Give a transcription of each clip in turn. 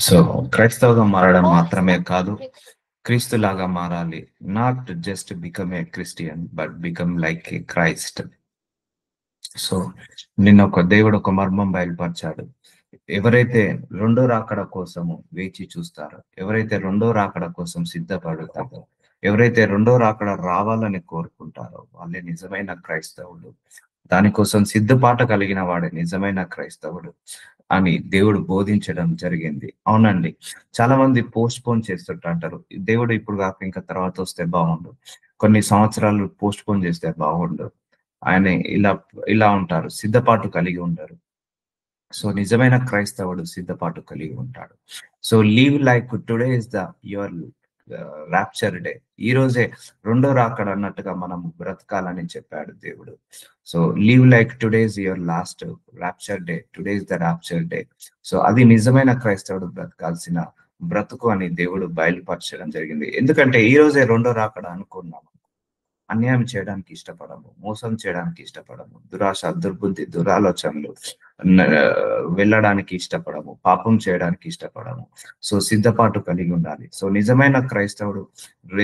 So క్రైస్తవుగా మారడం మాత్రమే కాదు, క్రీస్తులాగా మారాలి. Not just become a Christian but become like A Christ. So నిన్న ఒక దేవుడు ఒక మర్మం బయలుపరిచాడు. ఎవరైతే రెండో రాకడ కోసము వేచి చూస్తారో, ఎవరైతే రెండో రాకడ కోసం సిద్ధపడతారో, ఎవరైతే రెండో రాకడ రావాలని కోరుకుంటారో వాళ్ళే నిజమైన క్రైస్తవుడు. దానికోసం సిద్ధపాట కలిగిన వాడే నిజమైన క్రైస్తవుడు అని దేవుడు బోధించడం జరిగింది. అవునండి. చాలా మంది పోస్ట్ పోన్ చేస్తుంటారు. దేవుడు ఇప్పుడు కాక ఇంకా తర్వాత వస్తే బాగుండు, కొన్ని సంవత్సరాలు పోస్ట్ పోన్ చేస్తే బాగుండు ఆయన ఇలా ఇలా ఉంటారు, సిద్ధపాటు కలిగి ఉండరు. సో నిజమైన క్రైస్తవుడు సిద్ధపాటు కలిగి ఉంటాడు. So leave like today is the your rapture day. ఈ రోజే రెండో రాకడ అన్నట్టుగా మనం బ్రతకాలని చెప్పాడు దేవుడు. So leave like today is your last rapture day, today is the rapture day. So అది నిజమైన క్రైస్తవుడు బ్రతకాల్సిన బ్రతుకు అని దేవుడు బయలుపరచడం జరిగింది. ఎందుకంటే ఈ రోజే రెండో రాకడ అనుకున్నాం, అన్యాయం చేయడానికి ఇష్టపడము, మోసం చేయడానికి ఇష్టపడము, దురాశ, దుర్బుద్ధి, దురాలోచనలు న- వెళ్ళడానికి ఇష్టపడము, పాపం చేయడానికి ఇష్టపడము. సో సిద్ధపాటు కలిగి ఉండాలి. సో నిజమైన క్రైస్తవుడు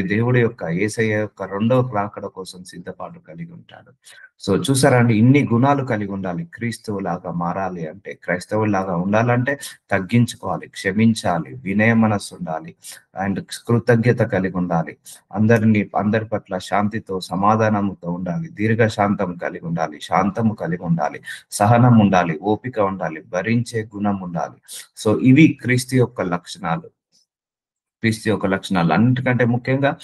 దేవుడి యొక్క యేసయ్య యొక్క రెండవ రాకడ కోసం సిద్ధపాటు కలిగి ఉంటాడు. సో చూసారా అండి, ఇన్ని గుణాలు కలిగి ఉండాలి. క్రీస్తువు లాగా మారాలి అంటే, క్రైస్తవులాగా ఉండాలంటే తగ్గించుకోవాలి, క్షమించాలి, వినయ మనస్సు ఉండాలి, అండ్ కృతజ్ఞత కలిగి ఉండాలి, అందరి పట్ల శాంతితో సమాధానముతో ఉండాలి, దీర్ఘశాంతం కలిగి ఉండాలి, శాంతము కలిగి ఉండాలి, సహనం ఉండాలి, ఓపిక ఉండాలి, భరించే గుణం ఉండాలి. సో ఇవి క్రీస్తు యొక్క లక్షణాలు. అన్నిటికంటే ముఖ్యంగా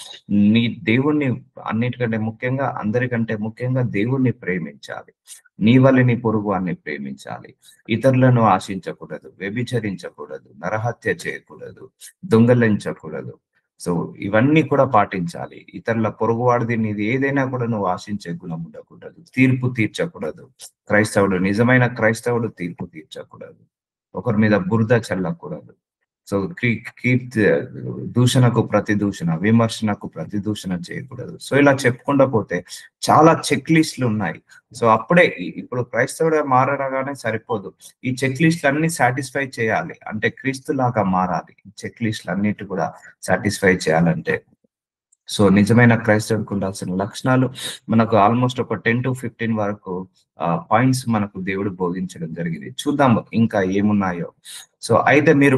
దేవుణ్ణి, అన్నిటికంటే ముఖ్యంగా, అందరికంటే ముఖ్యంగా దేవుణ్ణి ప్రేమించాలి. నీ వల్ల నీ పొరుగు వారిని ప్రేమించాలి. ఇతరులను ఆశించకూడదు, వ్యభిచరించకూడదు, నరహత్య చేయకూడదు, దొంగలించకూడదు. సో ఇవన్నీ కూడా పాటించాలి. ఇతరుల పొరుగువాడిది నీది ఏదైనా కూడా నువ్వు ఆశించే గుణం ఉండకూడదు. తీర్పు తీర్చకూడదు. నిజమైన క్రైస్తవుడు తీర్పు తీర్చకూడదు. ఒకరి మీద బురద చల్లకూడదు. సో కీప్ దూషణకు ప్రతి దూషణ, విమర్శనకు ప్రతి దూషణ చేయకూడదు. సో ఇలా చెప్పుకుంటూ పోతే చాలా చెక్ లిస్టులు ఉన్నాయి. సో అప్పుడే ఇప్పుడు క్రైస్తవుడు మారగానే సరిపోదు, ఈ చెక్ లిస్టులు అన్ని సాటిస్ఫై చేయాలి అంటే క్రీస్తు లాగా మారాలి. చెక్ లిస్టులు అన్నిటి కూడా సాటిస్ఫై చేయాలంటే, సో నిజమైన క్రైస్తవుడికి ఉండాల్సిన లక్షణాలు మనకు ఆల్మోస్ట్ ఒక 10 to 15 వరకు పాయింట్స్ మనకు దేవుడు బోధించడం జరిగింది. చూద్దాం ఇంకా ఏమున్నాయో. సో అయితే మీరు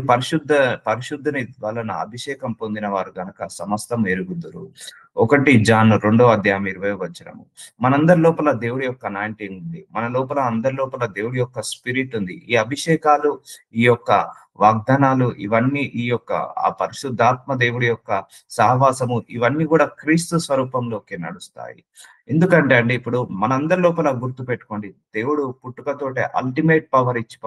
పరిశుద్ధుని వలన అభిషేకం పొందిన వారు గనక సమస్తం ఎరుగుదురు. 1 జాన్ 2 అధ్యాయం 20 వచనము. మనందరి లోపల దేవుడి యొక్క అనాయింటింగ్ ఉంది. మన లోపల, అందరి లోపల దేవుడి యొక్క స్పిరిట్ ఉంది. ఈ అభిషేకాలు, ఈ యొక్క వాగ్దానాలు, ఇవన్నీ ఈ యొక్క ఆ పరిశుద్ధాత్మ దేవుడి యొక్క సహవాసము, ఇవన్నీ కూడా క్రీస్తు స్వరూపంలోకి నడుస్తాయి. ఎందుకంటే అండి, ఇప్పుడు మనందరి లోపల గుర్తు పెట్టుకోండి, దేవుడు పుట్టుకతోటే అల్టిమేట్ పవర్ ఇచ్చి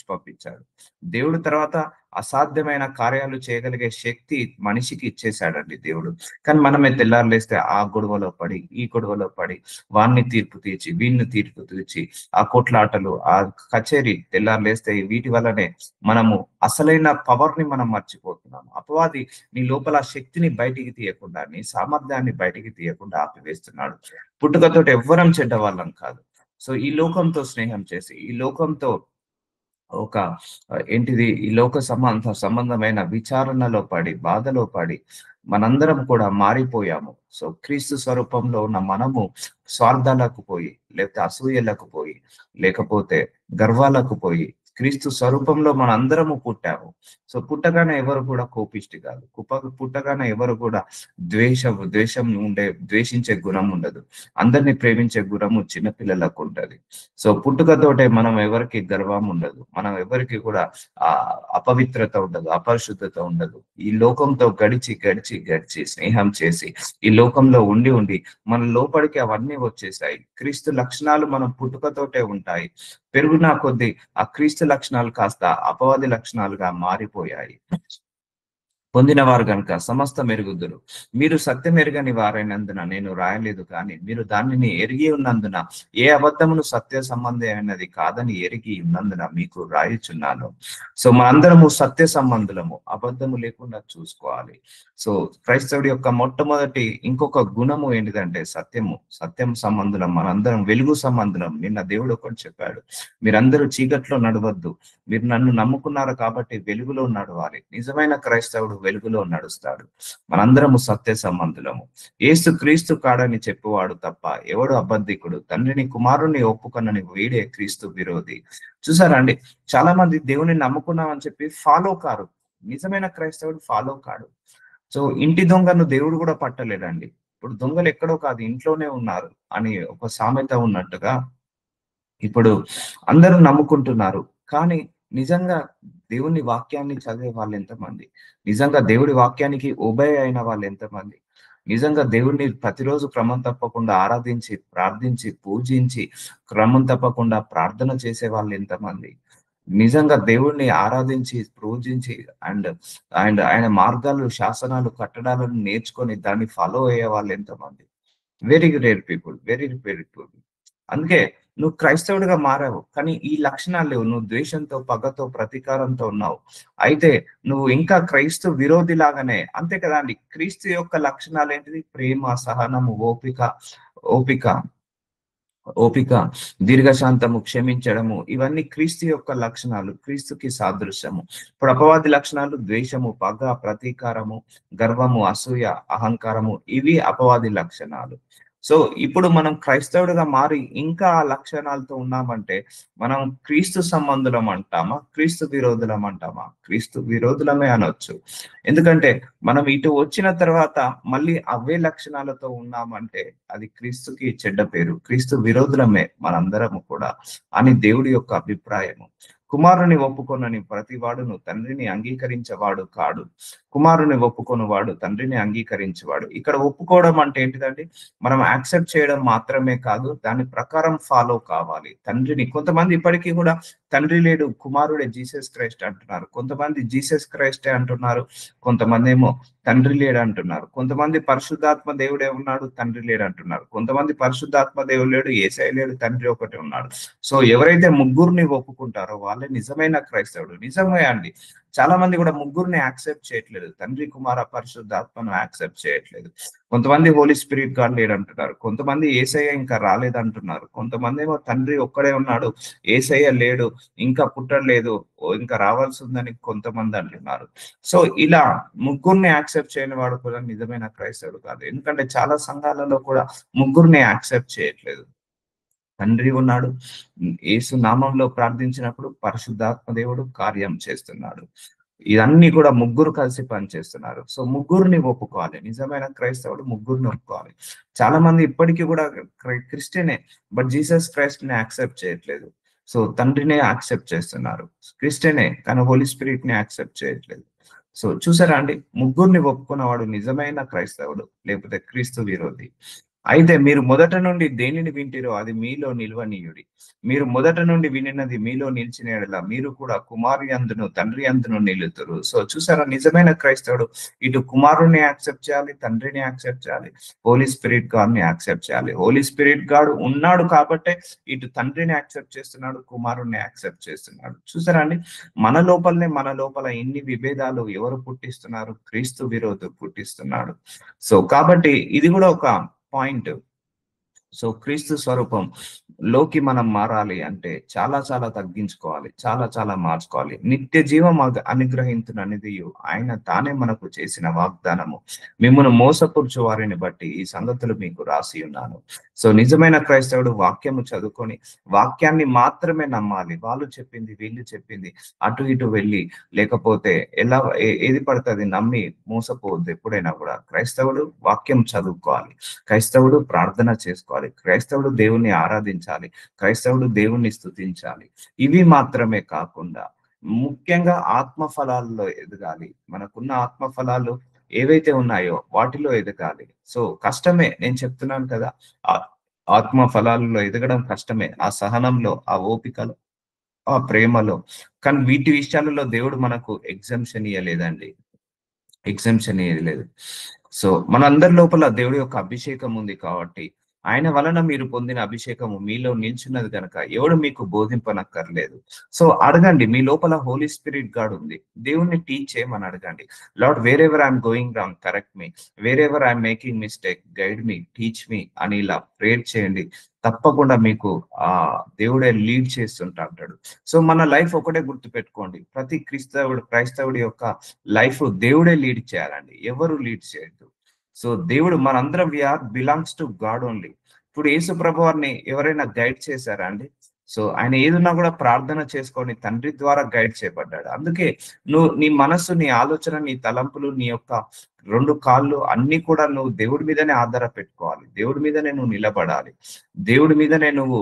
పంపించాడు. దేవుడు తర్వాత అసాధ్యమైన కార్యాలు చేయగలిగే శక్తి మనిషికి ఇచ్చేశాడండి దేవుడు. కానీ మనమే తెల్లారు లేస్తే ఆ గొడవలో పడి, ఈ గొడవలో పడి, వాణ్ణి తీర్పు తీర్చి, వీణ్ణి తీర్పు తీర్చి, ఆ కొట్లాటలు, ఆ కచేరీ, తెల్లారు లేస్తే వీటి వల్లనే మనము అసలైన పవర్ ని మనం మర్చిపోతున్నాము. అపవాది నీ లోపల శక్తిని బయటికి తీయకుండా, నీ సామర్థ్యాన్ని బయటికి తీయకుండా ఆపివేస్తున్నాడు. పుట్టుకతోటి ఎవ్వరం చెడ్డ వాళ్ళం కాదు. సో ఈ లోకంతో స్నేహం చేసి, ఈ లోకంతో ఒక ఏంటిది, ఈ లోక సంబంధమైన విచారణలో పడి, బాధలో పడి మనందరం కూడా మారిపోయాము. సో క్రీస్తు స్వరూపంలో ఉన్న మనము స్వార్థాలకు పోయి, లేకపోతే అసూయలకు పోయి, లేకపోతే గర్వాలకు పోయి, క్రీస్తు స్వరూపంలో మన అందరము పుట్టాము. సో పుట్టగానే ఎవరు కూడా కోపిష్టి కాదు. పుట్టగానే ఎవరు కూడా ద్వేషించే గుణం ఉండదు. అందరినీ ప్రేమించే గుణము చిన్నపిల్లలకు ఉంటది. సో పుట్టుకతోటే మనం ఎవరికి గర్వం ఉండదు, మనం ఎవరికి కూడా ఆ అపవిత్రత ఉండదు, అపరిశుద్ధత ఉండదు. ఈ లోకంతో గడిచి గడిచి గడిచి స్నేహం చేసి, ఈ లోకంలో ఉండి ఉండి మన లోపలికి అవన్నీ వచ్చేసాయి. క్రీస్తు లక్షణాలు మనం పుట్టుకతోటే ఉంటాయి. పెరుగునా కొద్దీ ఆ క్రీస్తు లక్షణాలు కాస్త అపవాది లక్షణాలుగా మారిపోయాయి. పొందిన వారు గనుక సమస్తం ఎరుగుదురు. మీరు సత్యం ఎరగని వారైనందున నేను రాయలేదు, కానీ మీరు దానిని ఎరిగి ఉన్నందున ఏ అబద్ధమును సత్య సంబంధమైనది కాదని ఎరిగి ఉన్నందున మీకు రాయుచున్నాను. సో మనందరము సత్య సంబంధులము, అబద్ధము లేకుండా చూసుకోవాలి. సో క్రైస్తవుడి యొక్క మొట్టమొదటి ఇంకొక గుణము ఏంటిదంటే సత్యము. సత్యం సంబంధులం, మనందరం వెలుగు సంబంధులం. నిన్న దేవుడు ఒకటి చెప్పాడు, మీరందరూ చీకట్లో నడవద్దు, మీరు నన్ను నమ్ముకున్నారు కాబట్టి వెలుగులో నడవాలి. నిజమైన క్రైస్తవుడు వెలుగులో నడుస్తాడు. మనందరము సత్య సంబంధులము. యేసు క్రీస్తు కాడని చెప్పువాడు తప్ప ఎవడు అబద్ధికుడు, తండ్రిని కుమారుని ఒప్పుకొనని వీడే క్రీస్తు విరోధి. చూసారా అండి, చాలా మంది దేవుని నమ్ముకున్నామని చెప్పి ఫాలో కారు. నిజమైన క్రైస్తవుడు ఫాలో కాడు. సో ఇంటి దొంగను దేవుడు కూడా పట్టలేడండి. ఇప్పుడు దొంగలు ఎక్కడో కాదు, ఇంట్లోనే ఉన్నారు అని ఒక సామెత ఉన్నట్టుగా ఇప్పుడు అందరూ నమ్ముకుంటున్నారు. కానీ నిజంగా దేవుని వాక్యాన్ని చదివే వాళ్ళు ఎంతమంది? నిజంగా దేవుడి వాక్యానికి ఉభయ అయిన వాళ్ళు ఎంతమంది? నిజంగా దేవుడిని ప్రతిరోజు క్రమం తప్పకుండా ఆరాధించి, ప్రార్థించి, పూజించి, క్రమం తప్పకుండా ప్రార్థన చేసే వాళ్ళు ఎంతమంది? నిజంగా దేవుడిని ఆరాధించి, పూజించి అండ్ అండ్ ఆయన మార్గాలు, శాసనాలు, కట్టడాలను నేర్చుకొని దాన్ని ఫాలో అయ్యే వాళ్ళు ఎంతమంది? Very rare people, very rare people. అందుకే నువ్వు క్రైస్తవుడిగా మారావు, కానీ ఈ లక్షణాలు లేవు. నువ్వు ద్వేషంతో, పగతో, ప్రతీకారంతో ఉన్నావు. అయితే నువ్వు ఇంకా క్రైస్తవ విరోధి లాగానే, అంతే కదా అండి. క్రీస్తు యొక్క లక్షణాలు ఏంటిది? ప్రేమ, సహనము, ఓపిక, ఓపిక ఓపిక, దీర్ఘశాంతము, క్షమించడము, ఇవన్నీ క్రీస్తు యొక్క లక్షణాలు, క్రీస్తుకి సాదృశ్యము. ఇప్పుడు అపవాది లక్షణాలు ద్వేషము, పగ, ప్రతీకారము, గర్వము, అసూయ, అహంకారము, ఇవి అపవాది లక్షణాలు. సో ఇప్పుడు మనం క్రైస్తవుడిగా మారి ఇంకా ఆ లక్షణాలతో ఉన్నామంటే మనం క్రీస్తు సంబంధులం అంటామా, క్రీస్తు విరోధులం అంటామా? క్రీస్తు విరోధులమే అనొచ్చు. ఎందుకంటే మనం ఇటు వచ్చిన తర్వాత మళ్ళీ అవే లక్షణాలతో ఉన్నామంటే అది క్రీస్తుకి చెడ్డ పేరు. క్రీస్తు విరోధులమే మనందరము కూడా అని దేవుడి యొక్క అభిప్రాయము. కుమారుని ఒప్పుకొనని ప్రతి వాడును తండ్రిని అంగీకరించేవాడు కాడు. కుమారుని ఒప్పుకొని వాడు తండ్రిని అంగీకరించేవాడు. ఇక్కడ ఒప్పుకోవడం అంటే ఏంటిదండి? మనం యాక్సెప్ట్ చేయడం మాత్రమే కాదు, దాని ప్రకారం ఫాలో కావాలి. తండ్రిని, కొంతమంది ఇప్పటికీ కూడా తండ్రి లేడు, కుమారుడే జీసస్ క్రైస్ట్ అంటున్నారు. కొంతమంది జీసస్ క్రైస్టే అంటున్నారు, కొంతమంది ఏమో తండ్రి లేడు అంటున్నారు. కొంతమంది పరిశుద్ధాత్మ దేవుడే ఉన్నాడు, తండ్రి లేడు అంటున్నారు. కొంతమంది పరిశుద్ధాత్మ దేవుడు లేడు, యేసయ్య లేడు, తండ్రి ఒకటే ఉన్నాడు. సో ఎవరైతే ముగ్గురిని ఒప్పుకుంటారో వాళ్ళే నిజమైన క్రైస్తవుడు. నిజమే అండి, చాలా మంది కూడా ముగ్గురిని యాక్సెప్ట్ చేయట్లేదు. తండ్రి, కుమార, పరిశుద్ధాత్మను యాక్సెప్ట్ చేయట్లేదు. కొంతమంది హోలీ స్పిరిట్ గాడ్ లేడు అంటున్నారు. కొంతమంది యేసయ్య ఇంకా రాలేదంటున్నారు. కొంతమంది ఏమో తండ్రి ఒక్కడే ఉన్నాడు, యేసయ్య లేడు, ఇంకా పుట్టలేదు, ఇంకా రావాల్సి ఉందని కొంతమంది అంటున్నారు. సో ఇలా ముగ్గురిని యాక్సెప్ట్ చేయని వాడు కూడా నిజమైన క్రైస్తవుడు కాదు. ఎందుకంటే చాలా సంఘాలలో కూడా ముగ్గురిని యాక్సెప్ట్ చేయట్లేదు. తండ్రి ఉన్నాడు, యేసు నామంలో ప్రార్థించినప్పుడు పరిశుద్ధాత్మ దేవుడు కార్యం చేస్తున్నాడు. ఇవన్నీ కూడా ముగ్గురు కలిసి పనిచేస్తున్నారు. సో ముగ్గురిని ఒప్పుకోవాలి. నిజమైన క్రైస్తవుడు ముగ్గురిని ఒప్పుకోవాలి. చాలా మంది ఇప్పటికీ కూడా క్రిస్టియనే, బట్ జీసస్ క్రైస్ట్ ని యాక్సెప్ట్ చేయట్లేదు. సో తండ్రినే యాక్సెప్ట్ చేస్తున్నారు. క్రిస్టియనే కానీ హోలీ స్పిరిట్ ని యాక్సెప్ట్ చేయట్లేదు. సో చూసారా అండి, ముగ్గురిని ఒప్పుకున్నవాడు నిజమైన క్రైస్తవుడు, లేకపోతే క్రీస్తు విరోధి. అయితే మీరు మొదట నుండి దేనిని వింటిరో అది మీలో నిల్వనీయుడి. మీరు మొదట నుండి వినినది మీలో నిలిచిన యెడల మీరు కూడా కుమారుని అందును తండ్రి అందును నిలుతురు. సో చూసారా, నిజమైన క్రైస్తవుడు ఇటు కుమారుని యాక్సెప్ట్ చేయాలి, తండ్రిని యాక్సెప్ట్ చేయాలి, హోలీ స్పిరిట్ గాడ్ ని యాక్సెప్ట్ చేయాలి. హోలీ స్పిరిట్ గాడ్ ఉన్నాడు కాబట్టే ఇటు తండ్రిని యాక్సెప్ట్ చేస్తున్నాడు, కుమారుణ్ణి యాక్సెప్ట్ చేస్తున్నాడు. చూసారా అండి, మన లోపల ఎన్ని విభేదాలు ఎవరు పుట్టిస్తున్నారు? క్రీస్తు విరోధులు పుట్టిస్తున్నాడు. సో కాబట్టి ఇది కూడా ఒక పాయింట్. సో క్రీస్తు స్వరూపం లోకి మనం మారాలి అంటే చాలా చాలా తగ్గించుకోవాలి, చాలా చాలా మార్చుకోవాలి. నిత్య జీవం అనుగ్రహించుననిది ఆయన తానే మనకు చేసిన వాగ్దానము. మిమ్మల్ని మోసపురుచు వారిని బట్టి ఈ సంగతులు మీకు రాసి ఉన్నాను. సో నిజమైన క్రైస్తవుడు వాక్యము చదువుకొని వాక్యాన్ని మాత్రమే నమ్మాలి. వాళ్ళు చెప్పింది, వీళ్ళు చెప్పింది అటు ఇటు వెళ్ళి లేకపోతే ఎలా ఏది పడుతుంది నమ్మి మోసపోవద్దు. ఎప్పుడైనా కూడా క్రైస్తవుడు వాక్యం చదువుకోవాలి, క్రైస్తవుడు ప్రార్థన చేసుకోవాలి, క్రైస్తవుడు దేవుణ్ణి ఆరాధించాలి, క్రైస్తవుడు దేవుణ్ణి స్తుతించాలి. ఇవి మాత్రమే కాకుండా ముఖ్యంగా ఆత్మ ఫలాల్లో ఎదగాలి. మనకున్న ఆత్మ ఫలాలు ఏవైతే ఉన్నాయో వాటిలో ఎదగాలి. సో కష్టమే, నేను చెప్తున్నాను కదా, ఆత్మ ఫలాలలో ఎదగడం కష్టమే. ఆ సహనంలో, ఆ ఓపికలో, ఆ ప్రేమలో. కానీ వీటి విషయాలలో దేవుడు మనకు ఎగ్జంప్షన్ ఇవ్వలేదండి. ఎగ్జామ్షన్ ఏది లేదు. సో మనందరి లోపల దేవుడి యొక్క అభిషేకం ఉంది కాబట్టి ఆయన వలన మీరు పొందిన అభిషేకము మీలో నిల్చున్నది కనుక ఎవడు మీకు బోధింపనక్కర్లేదు. సో అడగండి, మీ లోపల హోలీ స్పిరిట్ గాడ్ ఉంది, దేవుణ్ణి టీచ్ చేయమని అడగండి. Lord, wear ever I'm going wrong correct me, wear ever I'm making mistake guide me, teach me అని ఇలా ప్రేయర్ చేయండి. తప్పకుండా మీకు ఆ దేవుడే లీడ్ చేస్తుంటా అంటాడు. సో మన లైఫ్ ఒకటే గుర్తు పెట్టుకోండి, ప్రతి క్రైస్తవుడి యొక్క లైఫ్ దేవుడే లీడ్ చేయాలండి, ఎవరు లీడ్ చేయొద్దు. సో దేవుడు మనందరం we are belongs to God only. ఇప్పుడు యేసు ప్రభు వారిని ఎవరైనా గైడ్ చేశారా అండి? సో ఆయన ఏదున్నా కూడా ప్రార్థన చేసుకొని తండ్రి ద్వారా గైడ్ చేయబడ్డాడు. అందుకే నువ్వు నీ మనస్సు, నీ ఆలోచన, నీ తలంపులు, నీ యొక్క 2 కాళ్ళు అన్ని కూడా నువ్వు దేవుడి మీదనే ఆధార పెట్టుకోవాలి. దేవుడి మీదనే నువ్వు నిలబడాలి. దేవుడి మీదనే నువ్వు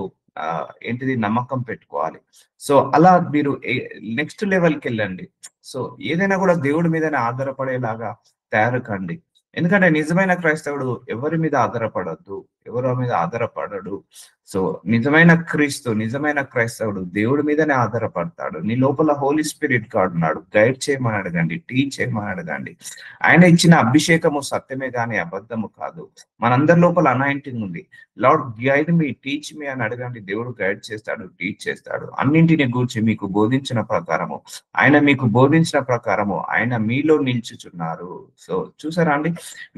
ఏంటిది నమ్మకం పెట్టుకోవాలి. సో అలా మీరు నెక్స్ట్ లెవెల్కి వెళ్ళండి. సో ఏదైనా కూడా దేవుడి మీదనే ఆధారపడేలాగా తయారు కండి. ఎందుకంటే నిజమైన క్రైస్తవుడు ఎవరి మీద ఆధారపడద్దు, ఎవరి మీద ఆధారపడడు. సో నిజమైన క్రైస్తవుడు దేవుడి మీదనే ఆధారపడతాడు. నీ లోపల హోలీ స్పిరిట్ గాడ్ ఉన్నాడు, గైడ్ చేయమని అడగండి, టీచ్ చేయమని అడగండి. ఆయన ఇచ్చిన అభిషేకము సత్యమే గాని అబద్ధము కాదు. మనందరి లోపల అనాయింటింగ్ ఉంది. లార్డ్ గైడ్ మీ, టీచ్ మీ అని అడగండి, దేవుడు గైడ్ చేస్తాడు, టీచ్ చేస్తాడు. అన్నింటిని గూర్చి మీకు బోధించిన ప్రకారము ఆయన మీలో నిల్చుచున్నారు. సో చూసారా అండి,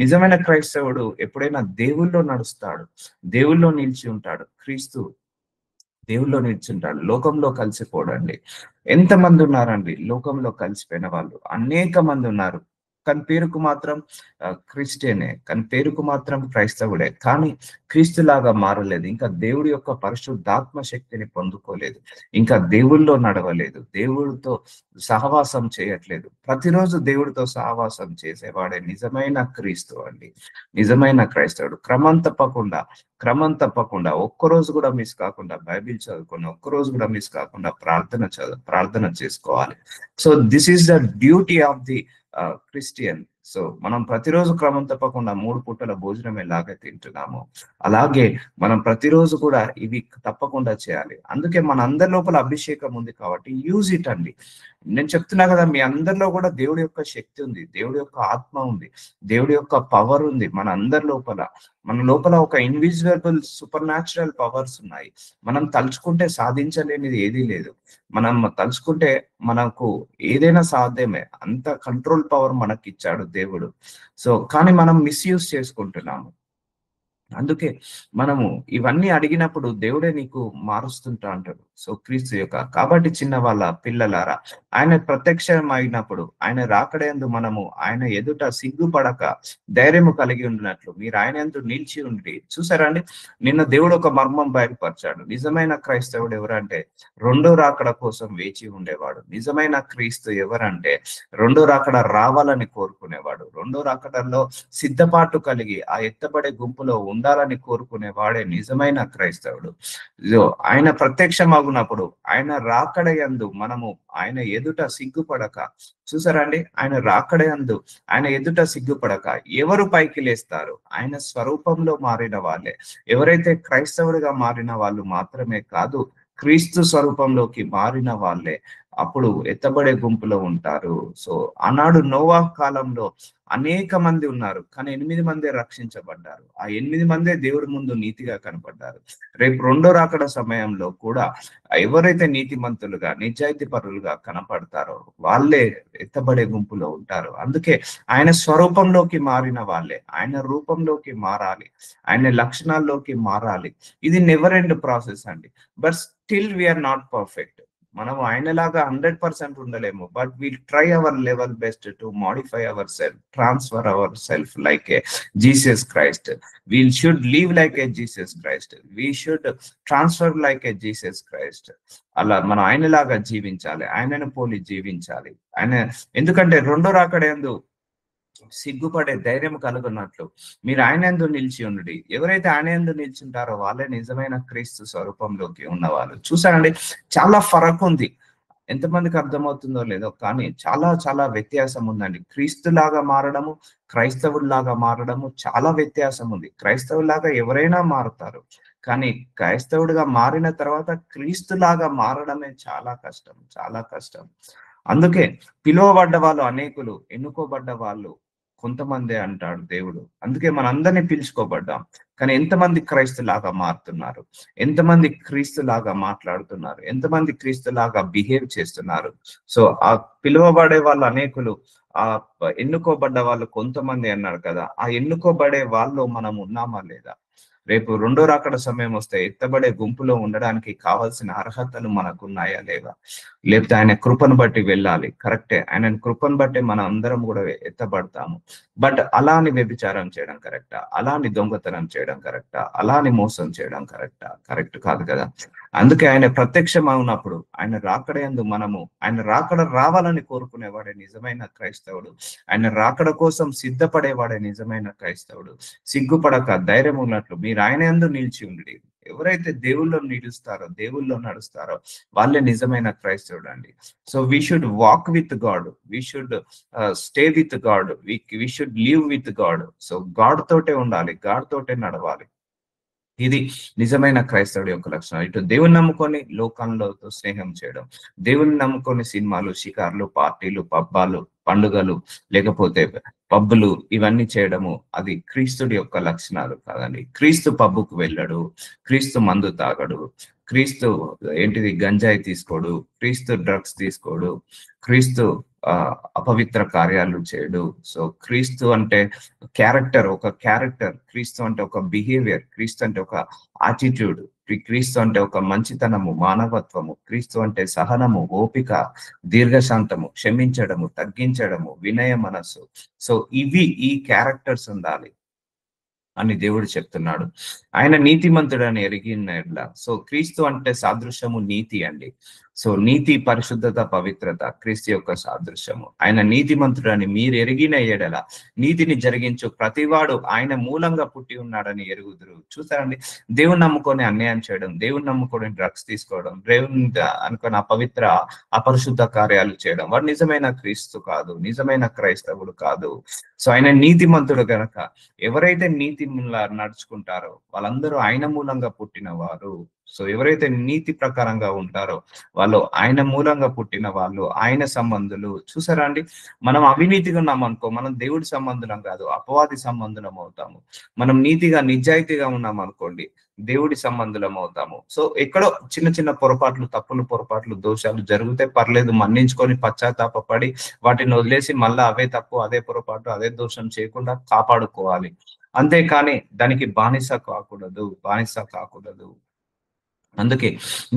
నిజమైన క్రైస్తవుడు ఎప్పుడైనా దేవుల్లో నడుస్తాడు, దేవుల్లో నిలిచి ఉంటాడు. క్రీస్తు దేవుల్లో నిల్చుంటాడు, లోకంలో కలిసిపోడండి. ఎంతమంది ఉన్నారండి లోకంలో కలిసిపోయిన వాళ్ళు? అనేక మంది ఉన్నారు. కానీ పేరుకు మాత్రం క్రిస్టియనే, కానీ పేరుకు మాత్రం క్రైస్తవుడే, కానీ క్రీస్తులాగా మారలేదు. ఇంకా దేవుడి యొక్క పరిశుద్ధాత్మ శక్తిని పొందుకోలేదు, ఇంకా దేవుళ్ళో నడవలేదు, దేవుడితో సహవాసం చేయట్లేదు. ప్రతిరోజు దేవుడితో సహవాసం చేసేవాడే నిజమైన క్రీస్తు అండి, నిజమైన క్రైస్తవుడు. క్రమం తప్పకుండా ఒక్కరోజు కూడా మిస్ కాకుండా బైబిల్ చదువుకొని, ఒక్కరోజు కూడా మిస్ కాకుండా ప్రార్థన చేసుకోవాలి. So this is the duty of the Christian. So మనం ప్రతిరోజు క్రమం తప్పకుండా 3 పూటల భోజనం ఎలాగే తింటున్నామో అలాగే మనం ప్రతిరోజు కూడా ఇవి తప్పకుండా చేయాలి. అందుకే మన అందరి లోపల అభిషేకం ఉంది కాబట్టి యూజ్ ఇట్ అండి. నేను చెప్తున్నా కదా, మీ అందరిలో కూడా దేవుడి యొక్క శక్తి ఉంది, దేవుడి యొక్క ఆత్మ ఉంది, దేవుడి యొక్క పవర్ ఉంది. మన లోపల ఒక ఇన్విజిబుల్ సూపర్ న్యాచురల్ పవర్స్ ఉన్నాయి. మనం తలుచుకుంటే సాధించలేనిది ఏదీ లేదు. మనం తలుచుకుంటే మనకు ఏదైనా సాధ్యమే. అంత కంట్రోల్ పవర్ మనకి ఇచ్చాడు దేవుడు. సో కానీ మనం మిస్యూజ్ చేసుకుంటున్నాము. అందుకే మనము ఇవన్నీ అడిగినప్పుడు దేవుడే నీకు మారుస్తుంటా అంటాడు. సో క్రీస్తు యొక్క కాబట్టి చిన్న వాళ్ళ పిల్లలారా, ఆయన ప్రత్యక్షం అయినప్పుడు ఆయన రాకడేందు మనము ఆయన ఎదుట సిగ్గుపడక ధైర్యము కలిగి ఉండినట్లు మీరు ఆయన యందు నిలిచి ఉండి. చూసారా అండి, నిన్న దేవుడు ఒక మర్మం బయలుపరిచాడు. నిజమైన క్రైస్తవుడు ఎవరంటే రెండో రాకడ కోసం వేచి ఉండేవాడు. నిజమైన క్రీస్తు ఎవరంటే రెండో రాకడ రావాలని కోరుకునేవాడు, రెండో రాకడలో సిద్ధపాటు కలిగి ఆ ఎత్తబడే గుంపులో ఉండాలని కోరుకునే వాడే నిజమైన క్రైస్తవుడు. ఆయన ప్రత్యక్షమగునప్పుడు ఆయన రాకడయందు మనము ఆయన ఎదుట సిగ్గుపడక, చూసారా అండి, ఆయన రాకడయందు ఆయన ఎదుట సిగ్గుపడక ఎవరు పైకి లేస్తారు? ఆయన స్వరూపంలో మారిన వాళ్ళే. ఎవరైతే క్రైస్తవుడిగా మారిన వాళ్ళు మాత్రమే కాదు, క్రీస్తు స్వరూపంలోకి మారిన వాళ్ళే అప్పుడు ఎత్తబడే గుంపులో ఉంటారు. సో ఆనాడు నోవా కాలంలో అనేక మంది ఉన్నారు, కానీ 8 మందే రక్షించబడ్డారు. ఆ 8 మందే దేవుడి ముందు నీతిగా కనపడ్డారు. రేపు రెండో రాకడ సమయంలో కూడా ఎవరైతే నీతిమంతులుగా నిజాయితీ పరులుగా కనపడతారో వాళ్ళే ఎత్తబడే గుంపులో ఉంటారు. అందుకే ఆయన స్వరూపంలోకి మారిన వాళ్ళే ఆయన రూపంలోకి మారాలి, ఆయన లక్షణాల్లోకి మారాలి. ఇది నెవర్ ఎండ్ ప్రాసెస్ అండి. But still we are not perfect. మనం ఆయనలాగా 100% ఉండలేము, but will try our level best to modify our self, transfer our self like a Jesus Christ. We should live like a Jesus Christ, we should transfer like a Jesus Christ. అలా మనం ఆయనలాగా జీవించాలి, ఆయనను పోలి జీవించాలి. ఎందుకంటే రెండో రాకడేందు సిగ్గుపడే ధైర్యం కలుగున్నట్లు మీరు ఆయన యందు నిలిచి ఉండి. ఎవరైతే ఆయన యందు నిల్చుంటారో వాళ్ళే నిజమైన క్రీస్తు స్వరూపంలోకి ఉన్నవాళ్ళు. చూసానండి, చాలా ఫరక్ ఉంది. ఎంతమందికి అర్థమవుతుందో లేదో కానీ చాలా చాలా వ్యత్యాసం ఉందండి. క్రీస్తులాగా మారడము, క్రైస్తవుడిలాగా మారడము చాలా వ్యత్యాసం ఉంది. క్రైస్తవులాగా ఎవరైనా మారుతారు, కానీ క్రైస్తవుడిగా మారిన తర్వాత క్రీస్తులాగా మారడమే చాలా కష్టం, చాలా కష్టం. అందుకే పిలువబడ్డ వాళ్ళు అనేకులు, ఎన్నుకోబడ్డ వాళ్ళు కొంతమందే అంటాడు దేవుడు. అందుకే మనందరినీ పిలుచుకోబడ్డాం. కానీ ఎంతమంది క్రైస్తులాగా మారుతున్నారు, ఎంతమంది క్రీస్తులాగా మాట్లాడుతున్నారు, ఎంతమంది క్రీస్తులాగా బిహేవ్ చేస్తున్నారు. సో ఆ పిలువబడే వాళ్ళు అనేకులు, ఆ ఎన్నుకోబడ్డ వాళ్ళు కొంతమంది అన్నాడు కదా, ఆ ఎన్నుకోబడే వాళ్ళు మనం ఉన్నామా లేదా? రేపు రెండో రాకడ సమయం వస్తే ఎత్తబడే గుంపులో ఉండడానికి కావాల్సిన అర్హతలు మనకున్నాయా లేవా? లేకపోతే ఆయన కృపను బట్టి వెళ్ళాలి, కరెక్టే. ఆయన కృపను బట్టి మనం అందరం కూడా ఎత్తబడతాము. బట్ అలాని వ్యభిచారం చేయడం కరెక్టా? అలాని దొంగతనం చేయడం కరెక్టా? అలాని మోసం చేయడం కరెక్టా? కరెక్ట్ కాదు కదా. అందుకే ఆయన ప్రత్యక్షమవునప్పుడు, ఆయన రాకడ మనము, ఆయన రాకడ రావాలని కోరుకునేవాడే నిజమైన క్రైస్తవుడు. ఆయన రాకడ కోసం సిద్ధపడేవాడే నిజమైన క్రైస్తవుడు. సిగ్గుపడక ధైర్యం ఉన్నట్లు మీరు ఆయన యందు నిలిచి ఉండి, ఎవరైతే దేవుల్లో నిలుస్తారో, దేవుల్లో నడుస్తారో వాళ్ళే నిజమైన క్రైస్తవుడు అండి. So we should walk with God, we should stay with God, we should live with God. So God తోటే ఉండాలి, గాడ్ తోటే నడవాలి. ఇది నిజమైన క్రైస్తవుడి యొక్క లక్షణం. ఇటు దేవుని నమ్ముకొని లోకంలో స్నేహం చేయడం, దేవుని నమ్ముకొని సినిమాలు, షికార్లు, పార్టీలు, పబ్బాలు, పండుగలు, లేకపోతే పబ్బులు, ఇవన్నీ చేయడము అది క్రీస్తుడి యొక్క లక్షణాలు కాదండి. క్రీస్తు పబ్బుకు వెళ్ళడు, క్రీస్తు మందు తాగడు, క్రీస్తు గంజాయి తీసుకోడు, క్రీస్తు డ్రగ్స్ తీసుకోడు, క్రీస్తు అపవిత్ర కార్యాలు చేయడు. సో క్రీస్తు అంటే క్యారెక్టర్, ఒక క్యారెక్టర్. క్రీస్తు అంటే ఒక బిహేవియర్, క్రీస్తు అంటే ఒక ఆటిట్యూడ్, క్రీస్తు అంటే ఒక మంచితనము, మానవత్వము, క్రీస్తు అంటే సహనము, ఓపిక, దీర్ఘశాంతము, క్షమించడము, తగ్గించడము, వినయ మనస్సు. సో ఇవి, ఈ క్యారెక్టర్స్ ఉండాలి అని దేవుడు చెప్తున్నాడు. ఆయన నీతిమంతుడని ఎరిగిన. సో క్రీస్తు అంటే సాదృశ్యము నీతి అండి. సో నీతి, పరిశుద్ధత, పవిత్రత క్రీస్తు యొక్క సాదృశ్యము. ఆయన నీతిమంతుడని మీరు ఎరిగిన ఎడల నీతిని జరిగించు ప్రతివాడు ఆయన మూలంగా పుట్టి ఉన్నాడని ఎరుగుదురు. చూసారండి, దేవుని నమ్ముకొని అన్యాయం చేయడం, దేవుని నమ్ముకొని డ్రగ్స్ తీసుకోవడం, దేవుని అనుకుని అపవిత్ర అపరిశుద్ధ కార్యాలు చేయడం, వాడు నిజమైన క్రీస్తు కాదు, నిజమైన క్రైస్తవుడు కాదు. సో ఆయన నీతిమంతుడు గనక ఎవరైతే నీతి నడుచుకుంటారో వాళ్ళందరూ ఆయన మూలంగా పుట్టిన వారు. సో ఎవరైతే నీతి ప్రకారంగా ఉంటారో వాళ్ళు ఆయన మూలంగా పుట్టిన వాళ్ళు, ఆయన సంబంధులు. చూసారా అండి, మనం అవినీతిగా ఉన్నాం అనుకో, మనం దేవుడి సంబంధులం కాదు, అపవాది సంబంధులం అవుతాము. మనం నీతిగా నిజాయితీగా ఉన్నాం అనుకోండి, దేవుడి సంబంధులం అవుతాము. సో ఎక్కడో చిన్న చిన్న పొరపాట్లు, పొరపాట్లు, దోషాలు జరిగితే పర్లేదు, మన్నించుకొని పశ్చాత్తాపడి వాటిని వదిలేసి మళ్ళా అవే తప్పు, అదే పొరపాటు, అదే దోషం చేయకుండా కాపాడుకోవాలి. అంతేకాని దానికి బానిస కాకూడదు. అందుకే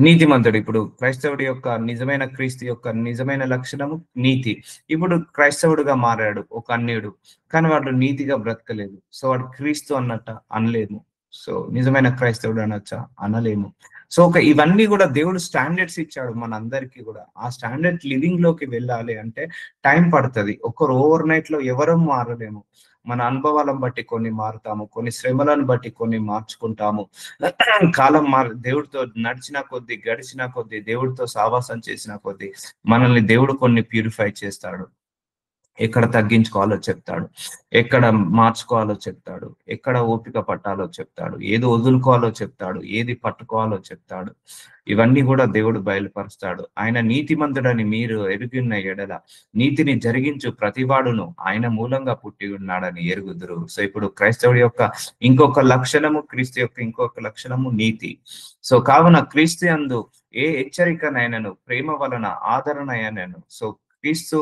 నీతిమంతుడు, ఇప్పుడు క్రైస్తవుడి యొక్క నిజమైన, క్రీస్తు యొక్క నిజమైన లక్షణము నీతి. ఇప్పుడు క్రైస్తవుడుగా మారాడు ఒక అన్యుడు, కానీ వాడు నీతిగా బ్రతకలేదు. సో వాడు క్రీస్తు అన్నట్ట అనలేము. సో నిజమైన క్రైస్తవుడు అనొచ్చా? అనలేము. సో ఇవన్నీ కూడా దేవుడు స్టాండర్డ్స్ ఇచ్చాడు మన అందరికీ కూడా. ఆ స్టాండర్డ్ లివింగ్ లోకి వెళ్ళాలి అంటే టైం పడుతుంది. ఒకరు ఓవర్ నైట్ లో ఎవరూ మారలేము. మన అనుభవాలను బట్టి కొన్ని మారుతాము, కొన్ని శ్రమలను బట్టి కొన్ని మార్చుకుంటాము. కాలం దేవుడితో నడిచిన కొద్దీ, గడిచిన కొద్దీ, దేవుడితో సావాసం చేసిన కొద్దీ మనల్ని దేవుడు కొన్ని ప్యూరిఫై చేస్తాడు. ఎక్కడ తగ్గించుకోవాలో చెప్తాడు, ఎక్కడ మార్చుకోవాలో చెప్తాడు, ఎక్కడ ఓపిక పట్టాలో చెప్తాడు, ఏది వదులుకోవాలో చెప్తాడు, ఏది పట్టుకోవాలో చెప్తాడు. ఇవన్నీ కూడా దేవుడు బయలుపరుస్తాడు. ఆయన నీతిమంతుడని మీరు ఎరిగిన ఎడల నీతిని జరిగించు ప్రతివాడును ఆయన మూలంగా పుట్టి ఉన్నాడని ఎరుగుదురు. సో ఇప్పుడు క్రైస్తవుడి యొక్క ఇంకొక లక్షణము, క్రీస్తు యొక్క ఇంకొక లక్షణము నీతి. సో కావున క్రీస్తు యందు ఏ హెచ్చరికనైనను ప్రేమ వలన ఆదరణ అయినను. సో క్రీస్తు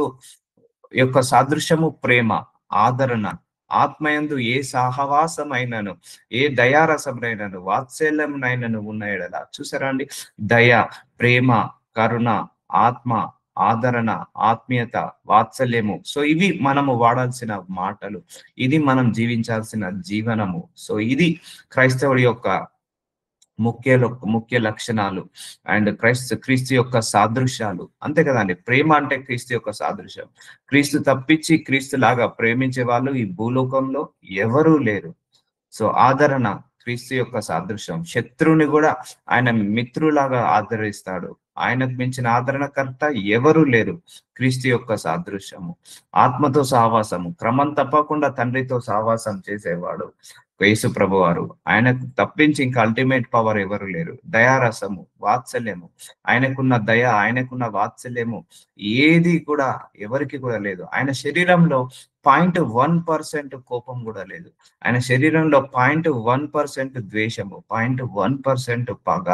యొక్క సాదృశ్యము ప్రేమ, ఆదరణ. ఆత్మయందు ఏ సహవాసమైనను, ఏ దయారసమైనను, వాత్సల్యంనైనను ఉన్న ఎడల. చూసారా అండి, దయ, ప్రేమ, కరుణ, ఆత్మ, ఆదరణ, ఆత్మీయత, వాత్సల్యము. సో ఇవి మనము వాడాల్సిన మాటలు, ఇది మనం జీవించాల్సిన జీవనము. సో ఇది క్రైస్తవుడి యొక్క ముఖ్య లక్షణాలు అండ్ క్రీస్తు యొక్క సాదృశ్యాలు. అంతే కదండి, ప్రేమ అంటే క్రీస్తు యొక్క సాదృశ్యం. క్రీస్తు తప్పించి క్రీస్తు లాగా ప్రేమించే వాళ్ళు ఈ భూలోకంలో ఎవరూ లేరు. సో ఆదరణ క్రీస్తు యొక్క సాదృశ్యం. శత్రువుని కూడా ఆయన మిత్రులాగా ఆదరిస్తాడు. ఆయనకు మించిన ఆదరణకర్త ఎవరు లేరు. క్రీస్తు యొక్క సాదృశ్యము. ఆత్మతో సహవాసము, క్రమం తప్పకుండా తండ్రితో సహవాసం చేసేవాడు. యేసు ప్రభు వారు. ఆయనకు తప్పించి ఇంకా అల్టిమేట్ పవర్ ఎవరు లేరు. దయారసము, వాత్సల్యము, ఆయనకున్న దయ, ఆయనకున్న వాత్సల్యము ఏది కూడా ఎవరికి కూడా లేదు. ఆయన శరీరంలో 0.1% కోపం కూడా లేదు. ఆయన శరీరంలో 0.1% ద్వేషము, 0.1% పగ,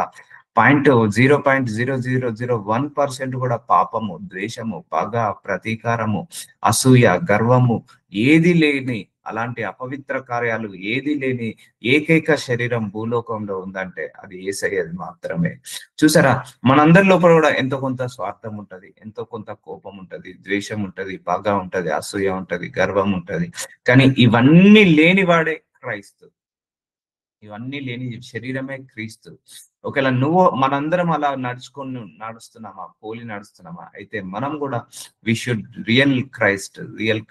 0.0001% కూడా పాపము, ద్వేషము, పగ, ప్రతీకారము, అసూయ, గర్వము ఏది లేని, అలాంటి అపవిత్ర కార్యాలు ఏది లేని ఏకైక శరీరం భూలోకంలో ఉందంటే అది యేసయ్యది మాత్రమే. చూసారా, మనందరి లోపల కూడా ఎంతో కొంత స్వార్థం ఉంటది, ఎంతో కొంత కోపం ఉంటది, ద్వేషం ఉంటది, పగ ఉంటది, అసూయ ఉంటది, గర్వం ఉంటది. కానీ ఇవన్నీ లేని వాడే క్రైస్తు. ఇవన్నీ లేని శరీరమే క్రీస్తు. ఒకవేళ మనందరం అలా నడుస్తున్నామా, పోలి నడుస్తున్నామా, అయితే మనం కూడా వి షుడ్ రియల్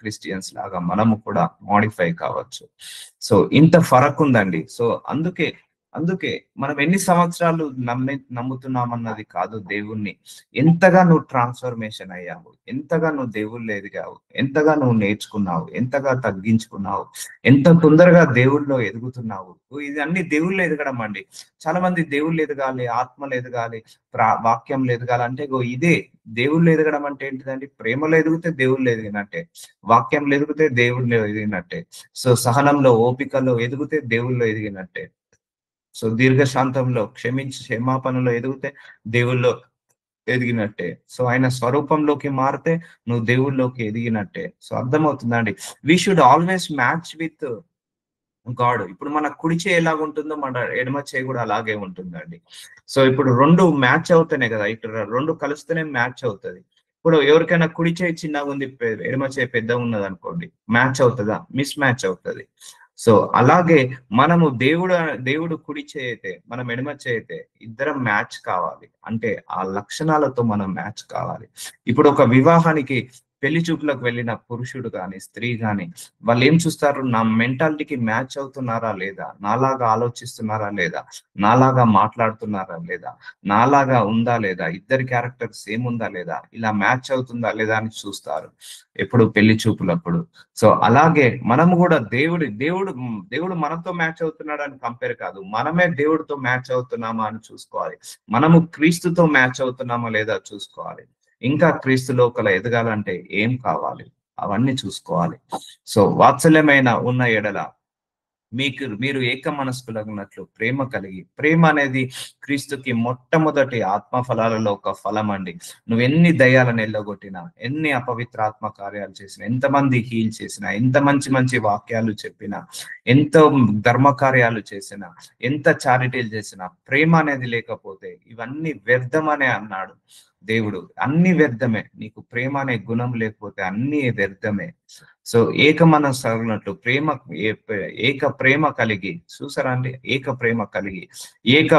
క్రిస్టియన్స్ లాగా మనము కూడా మోడిఫై కావచ్చు. సో ఇంత ఫరక్ ఉందండి. సో అందుకే మనం ఎన్ని సంవత్సరాలు నమ్ముతున్నామన్నది కాదు దేవుణ్ణి, ఎంతగా నువ్వు ట్రాన్స్ఫర్మేషన్ అయ్యావు, ఎంతగా నువ్వు దేవుళ్ళు ఎదిగావు, ఎంతగా నువ్వు నేర్చుకున్నావు, ఎంతగా తగ్గించుకున్నావు, ఎంత తొందరగా దేవుళ్ళలో ఎదుగుతున్నావు. ఇది అన్ని దేవుళ్ళు ఎదగడం అండి. చాలా మంది దేవుళ్ళు ఎదగాలి, ఆత్మలు ఎదగాలి, వాక్యంలో ఎదగాలి అంటే ఇదే దేవుళ్ళు ఎదగడం అంటే ఏంటిదండి? ప్రేమలో ఎదిగితే దేవుళ్ళు ఎదిగినట్టే, వాక్యంలో ఎదిగితే దేవుళ్ళు ఎదిగినట్టే, సో సహనంలో, ఓపికలో ఎదిగితే దేవుళ్ళు ఎదిగినట్టే, సో దీర్ఘశాంతంలో క్షమాపణలో ఎదిగితే దేవుళ్ళో ఎదిగినట్టే, సో ఆయన స్వరూపంలోకి మారితే నువ్వు దేవుళ్ళలోకి ఎదిగినట్టే. సో అర్థమవుతుందండి. We should always match with God. ఇప్పుడు మన కుడి చేయి ఎలాగ ఉంటుందో మన ఎడమ చేయి కూడా అలాగే ఉంటుందండి. సో ఇప్పుడు రెండు మ్యాచ్ అవుతాయి కదా, ఇటు రెండు కలిస్తేనే మ్యాచ్ అవుతుంది. ఇప్పుడు ఎవరికైనా కుడి చేయి చిన్నగా ఉంది, ఎడమ చేయి పెద్దగా ఉన్నది అనుకోండి, మ్యాచ్ అవుతుందా? మిస్ మ్యాచ్ అవుతుంది. సో అలాగే మనము దేవుడు కుడి చేయితే మనం ఎడమ చేయితే ఇద్దరం మ్యాచ్ కావాలి అంటే ఆ లక్షణాలతో మనం మ్యాచ్ కావాలి. ఇప్పుడు ఒక వివాహానికి పెళ్లి చూపులకు వెళ్ళిన పురుషుడు గాని స్త్రీ గాని వాళ్ళు ఏం చూస్తారు? నా మెంటాలిటీకి మ్యాచ్ అవుతున్నారా లేదా, నాలాగా ఆలోచిస్తున్నారా లేదా, నాలాగా మాట్లాడుతున్నారా లేదా, నాలాగా ఉందా లేదా, ఇద్దరి క్యారెక్టర్ సేమ్ ఉందా లేదా, ఇలా మ్యాచ్ అవుతుందా లేదా అని చూస్తారు ఎప్పుడు పెళ్లి చూపులప్పుడు. సో అలాగే మనము కూడా దేవుడు మనతో మ్యాచ్ అవుతున్నాడు అని కంపేర్ కాదు, మనమే దేవుడితో మ్యాచ్ అవుతున్నామా అని చూసుకోవాలి. మనము క్రీస్తుతో మ్యాచ్ అవుతున్నామా లేదా చూసుకోవాలి. ఇంకా క్రీస్తు లోకల ఎదగాలంటే ఏం కావాలి అవన్నీ చూసుకోవాలి. సో వాత్సల్యమైన ఉన్న ఎడల మీరు ఏక మనస్కులగినట్లు ప్రేమ కలిగి, ప్రేమ అనేది క్రీస్తుకి మొట్టమొదటి ఆత్మ ఫలాలలో ఒక ఫలం అండి. నువ్వు ఎన్ని దయ్యాలను ఎల్లగొట్టినా, ఎన్ని అపవిత్ర ఆత్మ కార్యాలు చేసినా, ఎంతమంది హీల్ చేసినా, ఎంత మంచి మంచి వాక్యాలు చెప్పినా, ఎంతో ధర్మ కార్యాలు చేసినా, ఎంత చారిటీలు చేసినా, ప్రేమ అనేది లేకపోతే ఇవన్నీ వ్యర్థమనే అన్నాడు దేవుడు. అన్ని వ్యర్థమే, నీకు ప్రేమ అనే గుణం లేకపోతే అన్ని వ్యర్థమే. సో ఏక మనస్సున్నట్లు ఏక ప్రేమ కలిగి, చూసారా అండి, ఏక ప్రేమ కలిగి ఏక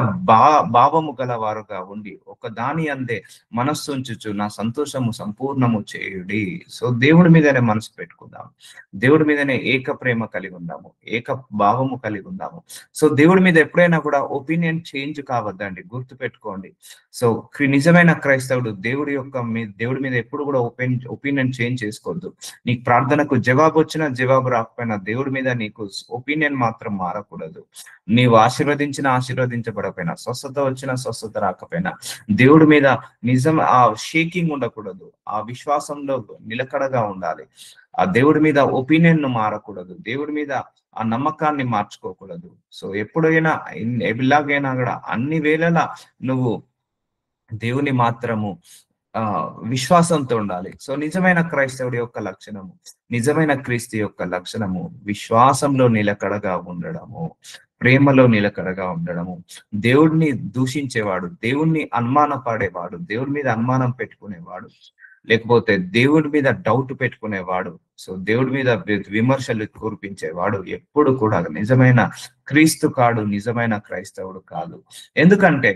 భావము గలవారుగా ఉండి ఒక దాని అందే మనస్సు ఉంచుచు నా సంతోషము సంపూర్ణము చేయుడి. సో దేవుడి మీదనే మనసు పెట్టుకుందాం, దేవుడి మీదనే ఏక ప్రేమ కలిగి ఉందాము, ఏక భావము కలిగి ఉందాము. సో దేవుడి మీద ఎప్పుడైనా కూడా ఒపీనియన్ చేంజ్ కావద్దండి, గుర్తు పెట్టుకోండి. సో నిజమైన క్రైస్తవుడు దేవుడి మీద ఎప్పుడు కూడా ఒపీనియన్ చేంజ్ చేసుకోవద్దు. నీకు ప్రార్థనకు జవాబు వచ్చినా జవాబు రాకపోయినా దేవుడి మీద నీకు ఒపీనియన్ మాత్రం మారకూడదు. నీవు ఆశీర్వదించబడకపోయినా, స్వస్థత వచ్చినా స్వస్థత రాకపోయినా దేవుడి మీద ఆ షేకింగ్ ఉండకూడదు, ఆ విశ్వాసంలో నిలకడగా ఉండాలి. ఆ దేవుడి మీద ఒపీనియన్ ను మారకూడదు, దేవుడి మీద ఆ నమ్మకాన్ని మార్చుకోకూడదు. సో ఎప్పుడైనా ఎలాగైనా కూడా అన్ని వేళలా నువ్వు దేవుని మాత్రము విశ్వాసంతో ఉండాలి. సో నిజమైన క్రైస్తవుడి యొక్క లక్షణము, నిజమైన క్రీస్తు యొక్క లక్షణము విశ్వాసంలో నిలకడగా ఉండడము, ప్రేమలో నిలకడగా ఉండడము, దేవుడిని దూషించేవాడు, దేవుణ్ణి అనుమానపడేవాడు, దేవుడి మీద అనుమానం పెట్టుకునేవాడు, లేకపోతే దేవుడి మీద డౌట్ పెట్టుకునేవాడు, సో దేవుడి మీద విమర్శలు కురిపించేవాడు ఎప్పుడు కూడా నిజమైన క్రీస్తు కాడు, నిజమైన క్రైస్తవుడు కాదు. ఎందుకంటే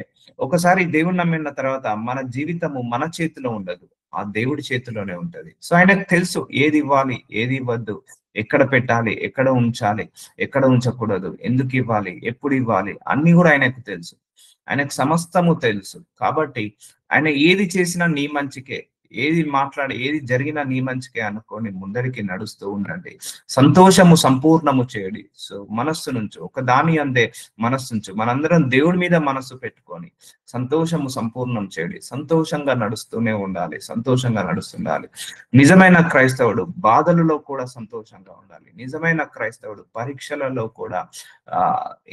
ఒకసారి దేవుని నమ్మిన తర్వాత మన జీవితము మన చేతిలో ఉండదు, ఆ దేవుడి చేతిలోనే ఉంటది. సో ఆయనకు తెలుసు ఏది ఇవ్వాలి, ఏది ఇవ్వద్దు, ఎక్కడ పెట్టాలి, ఎక్కడ ఉంచాలి, ఎక్కడ ఉంచకూడదు, ఎందుకు ఇవ్వాలి, ఎప్పుడు ఇవ్వాలి, అన్ని కూడా ఆయనకు తెలుసు. ఆయనకు సమస్తము తెలుసు. కాబట్టి ఆయన ఏది చేసినా నీ మంచికే, ఏది మాట్లాడి ఏది జరిగినా నీ మంచికే అనుకొని ముందరికి నడుస్తూ ఉండండి. సంతోషము సంపూర్ణము చేయడి. సో మనస్సు నుంచి ఒక దాని అందే మనస్సు నుంచి మనందరం దేవుడి మీద మనస్సు పెట్టుకొని సంతోషము సంపూర్ణం చేయడి. సంతోషంగా నడుస్తూనే ఉండాలి, సంతోషంగా నడుస్తుండాలి. నిజమైన క్రైస్తవుడు బాధలలో కూడా సంతోషంగా ఉండాలి. నిజమైన క్రైస్తవుడు పరీక్షలలో కూడా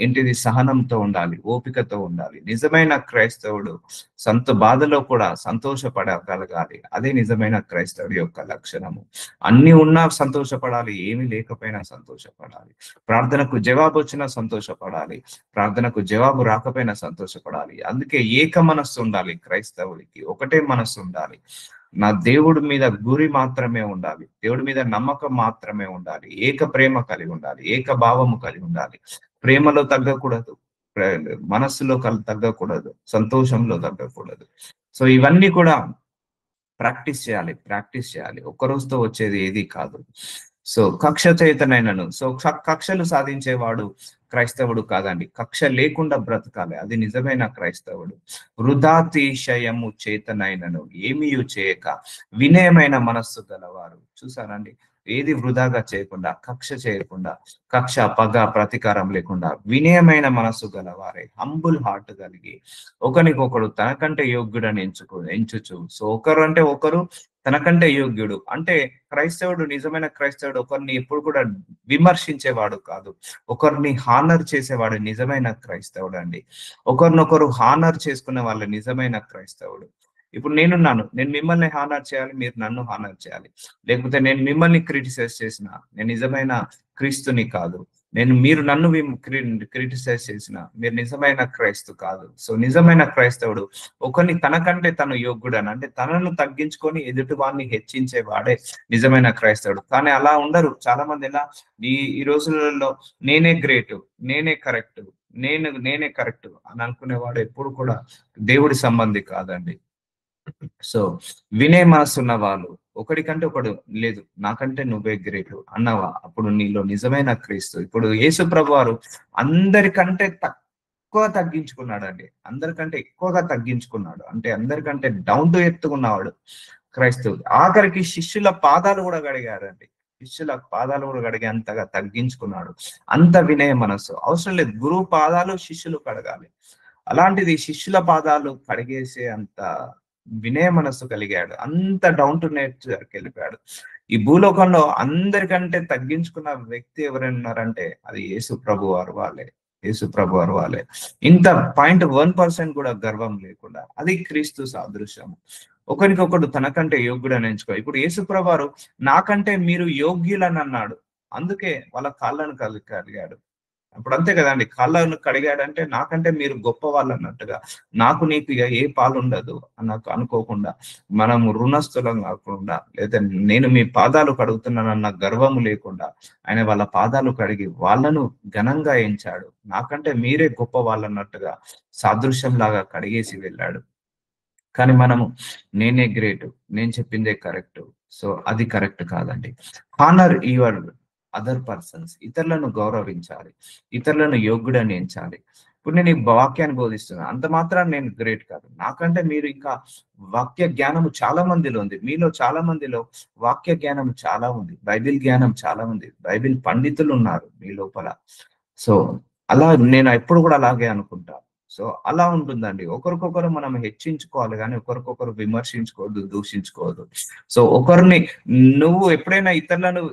ఏంటిది సహనంతో ఉండాలి, ఓపికతో ఉండాలి. నిజమైన క్రైస్తవుడు బాధలో కూడా సంతోషపడగలగాలి. అదే నిజమైన క్రైస్తవుడి యొక్క లక్షణము. అన్ని ఉన్నా సంతోషపడాలి, ఏమి లేకపోయినా సంతోషపడాలి. ప్రార్థనకు జవాబు వచ్చినా సంతోషపడాలి, ప్రార్థనకు జవాబు రాకపోయినా సంతోషపడాలి. అందుకే ఏక మనస్సు ఉండాలి క్రైస్తవుడికి, ఒకటే మనస్సు ఉండాలి. నా దేవుడి మీద గురి మాత్రమే ఉండాలి, దేవుడి మీద నమ్మకం మాత్రమే ఉండాలి. ఏక ప్రేమ కలిగి ఉండాలి, ఏక భావము కలిగి ఉండాలి. ప్రేమలో తగ్గకూడదు, మనస్సులో తగ్గకూడదు, సంతోషంలో తగ్గకూడదు. సో ఇవన్నీ కూడా ప్రాక్టీస్ చేయాలి. ఒక్క రోజుతో వచ్చేది ఏది కాదు. సో కక్ష చేతనైనను, సో కక్షలు సాధించేవాడు క్రైస్తవుడు కాదండి. కక్ష లేకుండా బ్రతకాలి, అది నిజమైన క్రైస్తవుడు. వృధాతిశయము చేతనైనను ఏమీయు చేయక వినయమైన మనస్సు గలవారు. చూసారండి, ఏది వృధాగా చేయకుండా, కక్ష చేయకుండా, కక్ష పగ ప్రతీకారం లేకుండా వినయమైన మనస్సు గలవారే, హంబుల్ హార్ట్ కలిగి ఒకరికొకడు తనకంటే యోగ్యుడని ఎంచుచు. సో ఒకరు అంటే ఒకరు తనకంటే యోగ్యుడు అంటే క్రైస్తవుడు, నిజమైన క్రైస్తవుడు ఒకరిని ఎప్పుడు కూడా విమర్శించేవాడు కాదు, ఒకరిని హానర్ చేసేవాడు నిజమైన క్రైస్తవుడు అండి. ఒకరినొకరు హానర్ చేసుకునే వాళ్ళు నిజమైన క్రైస్తవుడు. ఇప్పుడు నేను మిమ్మల్ని హానర్ చేయాలి, మీరు నన్ను హానర్ చేయాలి. లేకపోతే నేను మిమ్మల్ని క్రిటిసైజ్ చేసిన నేను నిజమైన క్రీస్తుని కాదు. మీరు నన్ను క్రిటిసైజ్ చేసిన మీరు నిజమైన క్రైస్తు కాదు. సో నిజమైన క్రైస్తవుడు ఒకరిని తనకంటే తను యోగ్యుడని అంటే తనను తగ్గించుకొని ఎదుటి వాడిని హెచ్చించేవాడే నిజమైన క్రైస్తవుడు. కానీ అలా ఉండరు చాలా మంది. ఇలా ఈ రోజులలో నేనే గ్రేట్, నేనే కరెక్ట్, నేనే కరెక్ట్ అని అనుకునేవాడు ఎప్పుడు కూడా దేవుడి సంబంధి కాదండి. సో వినే మనసున్న వాళ్ళు ఒకడికంటే ఒకడు లేదు, నాకంటే నువ్వే గ్రేటు అన్నవా, అప్పుడు నీలో నిజమైన క్రీస్తు. ఇప్పుడు యేసు ప్రభు వారు అందరికంటే తక్కువ తగ్గించుకున్నాడు, అందరికంటే ఎక్కువగా తగ్గించుకున్నాడు. అంటే అందరికంటే డౌన్ టు ఎర్త్ ఉన్నవాడు క్రైస్తవుడు. ఆఖరికి శిష్యుల పాదాలు కూడా కడిగాడండి, శిష్యుల పాదాలు కూడా కడిగే అంతగా తగ్గించుకున్నాడు. అంత వినయ మనస్సు అవసరం లేదు, గురువు పాదాలు శిష్యులు కడగాలి. అలాంటిది శిష్యుల పాదాలు కడిగేసే అంత వినయ మనస్సు కలిగాడు, అంత డౌన్ టు నేచర్కి వెళ్ళిపోయాడు. ఈ భూలోకంలో అందరికంటే తగ్గించుకున్న వ్యక్తి ఎవరైనా ఉన్నారంటే అది యేసు ప్రభు వారు వాళ్ళే. ఇంత 0.1% కూడా గర్వం లేకుండా, అది క్రీస్తు సాదృశ్యము. ఒకరికొకడు తనకంటే యోగ్యుడని ఎంచుకో. ఇప్పుడు యేసు ప్రభు వారు నాకంటే మీరు యోగ్యులని అన్నాడు, అందుకే వాళ్ళ కాళ్ళను కలిగాడు. అప్పుడు అంతే కదండి, కాళ్ళను కడిగాడంటే నాకంటే మీరు గొప్ప వాళ్ళు అన్నట్టుగా. నాకు నీకు ఇక ఏ పాలు ఉండదు నాకు అనుకోకుండా, మనము రుణస్థులం కాకుండా, లేదా నేను మీ పాదాలు కడుగుతున్నానన్న గర్వము లేకుండా ఆయన వాళ్ళ పాదాలు కడిగి వాళ్ళను ఘనంగా ఎంచాడు. నాకంటే మీరే గొప్ప వాళ్ళు అన్నట్టుగా సాదృశ్యం లాగా కడిగేసి వెళ్ళాడు. కానీ మనము నేనే గ్రేట్, నేను చెప్పిందే కరెక్ట్. సో అది కరెక్ట్ కాదండి. హానర్ యువర్ అదర్ పర్సన్స్, ఇతరులను గౌరవించాలి, ఇతరులను యోగ్యుడని ఎంచాలి. ఇప్పుడు నేను ఈ వాక్యాన్ని బోధిస్తున్నాను, అంత మాత్రం నేను గ్రేట్ కాదు. నాకంటే మీరు ఇంకా వాక్య జ్ఞానము చాలా మందిలో ఉంది, మీలో చాలా మందిలో వాక్య జ్ఞానం చాలా ఉంది, బైబిల్ జ్ఞానం చాలా ఉంది, బైబిల్ పండితులు ఉన్నారు మీ లోపల. సో అలా నేను ఎప్పుడు కూడా అలాగే అనుకుంటా. సో అలా ఉంటుందండి, ఒకరికొకరు మనం హెచ్చించుకోవాలి కానీ ఒకరికొకరు విమర్శించుకోవద్దు, దూషించుకోవద్దు. సో ఒకరిని నువ్వు ఎప్పుడైనా ఇతరులను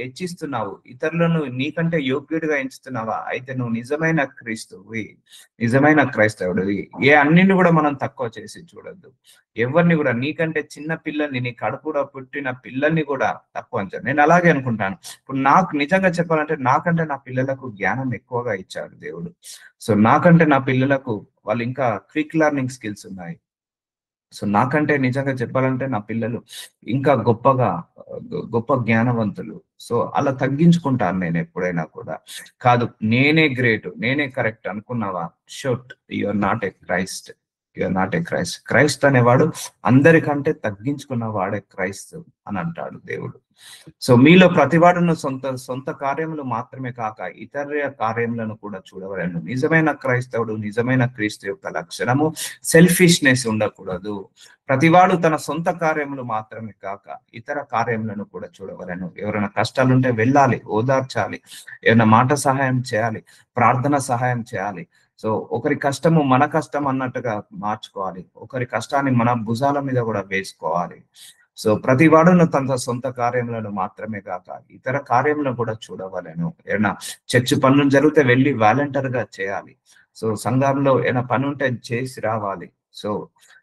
హెచ్చిస్తున్నావు, ఇతరులను నీకంటే యోగ్యుడిగా ఎంచుతున్నావా, అయితే నువ్వు నిజమైన క్రీస్తువి, నిజమైన క్రైస్తవుడివి. అన్నిని కూడా మనం తక్కువ చేసి చూడొద్దు. ఎవరిని కూడా, నీకంటే చిన్న పిల్లల్ని, నీ కడుపులో పుట్టిన పిల్లల్ని కూడా తక్కువ అంచాను. నేను అలాగే అనుకుంటాను. ఇప్పుడు నాకు నిజంగా చెప్పాలంటే నాకంటే నా పిల్లలకు జ్ఞానం ఎక్కువగా ఇచ్చాడు దేవుడు. సో నాకంటే నా పిల్లలకు వాళ్ళు ఇంకా క్విక్ లెర్నింగ్ స్కిల్స్ ఉన్నాయి. సో నాకంటే నిజంగా చెప్పాలంటే నా పిల్లలు ఇంకా గొప్ప జ్ఞానవంతులు. సో అలా తగ్గించుకుంటాను నేను ఎప్పుడైనా కూడా. కాదు నేనే గ్రేట్, నేనే కరెక్ట్ అనుకున్నావా, shoot, you are not a Christ. You are not a Christ. Christ అనేవాడు అందరికంటే తగ్గించుకున్న వాడే క్రైస్తు అని అంటాడు దేవుడు. సో మీలో ప్రతివాడును సొంత కార్యములు మాత్రమే కాక ఇతర కార్యములను కూడా చూడవలను. నిజమైన క్రైస్తవుడు, నిజమైన క్రీస్తు యొక్క లక్షణము సెల్ఫిష్నెస్ ఉండకూడదు. ప్రతివాడు తన సొంత కార్యములు మాత్రమే కాక ఇతర కార్యములను కూడా చూడవలను. ఎవరైనా కష్టాలుంటే వెళ్ళాలి, ఓదార్చాలి, ఏమైనా మాట సహాయం చేయాలి, ప్రార్థన సహాయం చేయాలి. సో ఒకరి కష్టము మన కష్టం అన్నట్టుగా మార్చుకోవాలి, ఒకరి కష్టాన్ని మన భుజాల మీద కూడా వేసుకోవాలి. సో ప్రతి వాడును తన సొంత కార్యములను మాత్రమే కాక ఇతర కార్యములను కూడా చూడవలను. ఏమైనా చర్చ్ పనులు జరిగితే వెళ్ళి వాలంటీర్ గా చేయాలి. సో సంఘంలో ఏమైనా పని ఉంటే చేసి రావాలి. సో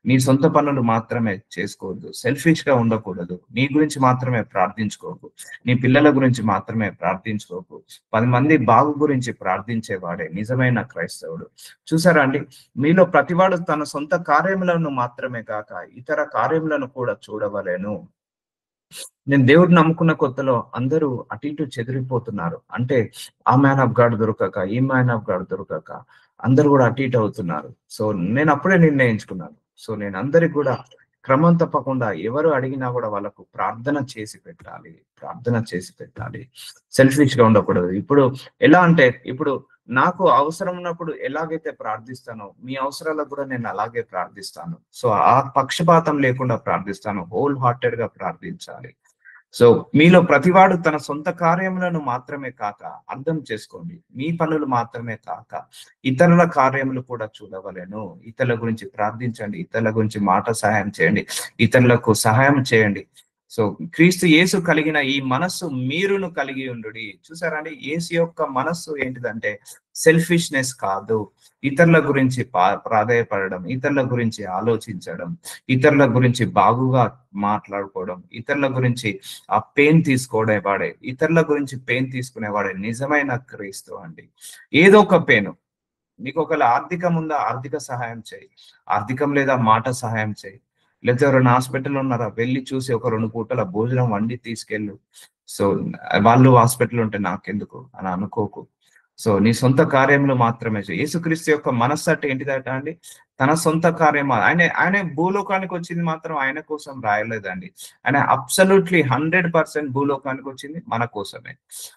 నీ సొంత పనులు మాత్రమే చేసుకోవద్దు, సెల్ఫిష్ గా ఉండకూడదు. నీ గురించి మాత్రమే ప్రార్థించుకోకు, నీ పిల్లల గురించి మాత్రమే ప్రార్థించుకోకు. 10 మంది బాగు గురించి ప్రార్థించేవాడే నిజమైన క్రైస్తవుడు. చూసారా అండి, మీలో ప్రతివాడు తన సొంత కార్యములను మాత్రమే కాక ఇతర కార్యములను కూడా చూడవలెను. నేను దేవుడిని నమ్ముకున్న కొత్తలో అందరూ అటు ఇటు చెదిరిపోతున్నారు. అంటే ఆ మ్యాన్ ఆఫ్ గాడ్ దొరకక, ఈ మ్యాన్ ఆఫ్ గాడ్ దొరకక అందరూ కూడా అటు ఇటు అవుతున్నారు. సో నేను అప్పుడే నిర్ణయించుకున్నాను. సో నేను అందరికి కూడా క్రమం తప్పకుండా ఎవరు అడిగినా కూడా వాళ్ళకు ప్రార్థన చేసి పెట్టాలి, ప్రార్థన చేసి పెట్టాలి. సెల్ఫిష్ గా ఉండకూడదు. ఇప్పుడు ఎలా అంటే, ఇప్పుడు నాకు అవసరం ఉన్నప్పుడు ఎలాగైతే ప్రార్థిస్తానో మీ అవసరాలకు కూడా నేను అలాగే ప్రార్థిస్తాను. సో ఆ పక్షపాతం లేకుండా ప్రార్థిస్తాను, హోల్ హార్టెడ్ గా ప్రార్థించాలి. సో మీలో ప్రతివాడు తన సొంత కార్యములను మాత్రమే కాక, అర్థం చేసుకోండి, మీ పనులు మాత్రమే కాక ఇతరుల కార్యములు కూడా చూడవలెను. ఇతరుల గురించి ప్రార్థించండి, ఇతరుల గురించి మాట సహాయం చేయండి, ఇతరులకు సహాయం చేయండి. సో క్రీస్తు యేసు కలిగిన ఈ మనస్సు మీరును కలిగి ఉండుడి. చూసారా అండి, యేసు యొక్క మనస్సు ఏంటిదంటే సెల్ఫిష్నెస్ కాదు, ఇతరుల గురించి ప్రాధేయపడడం, ఇతరుల గురించి ఆలోచించడం, ఇతరుల గురించి బాగుగా మాట్లాడుకోవడం, ఇతరుల గురించి ఆ పెయిన్ తీసుకోవడేవాడే, ఇతరుల గురించి పెయిన్ తీసుకునేవాడే నిజమైన క్రీస్తు అండి. ఏదో ఒక పెయిన్, నీకు ఒకవేళ ఆర్థికం ఉందా, ఆర్థిక సహాయం చేయి. ఆర్థికం లేదా, మాట సహాయం చేయి. లేకపోతే ఎవరైనా హాస్పిటల్ ఉన్నారా, వెళ్ళి చూసి ఒక 2 పూటల భోజనం వండి తీసుకెళ్ళు. సో వాళ్ళు హాస్పిటల్ ఉంటే నాకెందుకు అని అనుకోకు. సో నీ సొంత కార్యములు మాత్రమే చేయి. యేసుక్రీస్తు యొక్క మనస్సట్టు ఏంటిదట అండి, తన సొంత కార్యం. ఆయన భూలోకానికి వచ్చింది మాత్రం ఆయన కోసం రాయలేదండి. ఆయన అబ్సల్యూట్లీ 100% భూలోకానికి వచ్చింది మన కోసమే.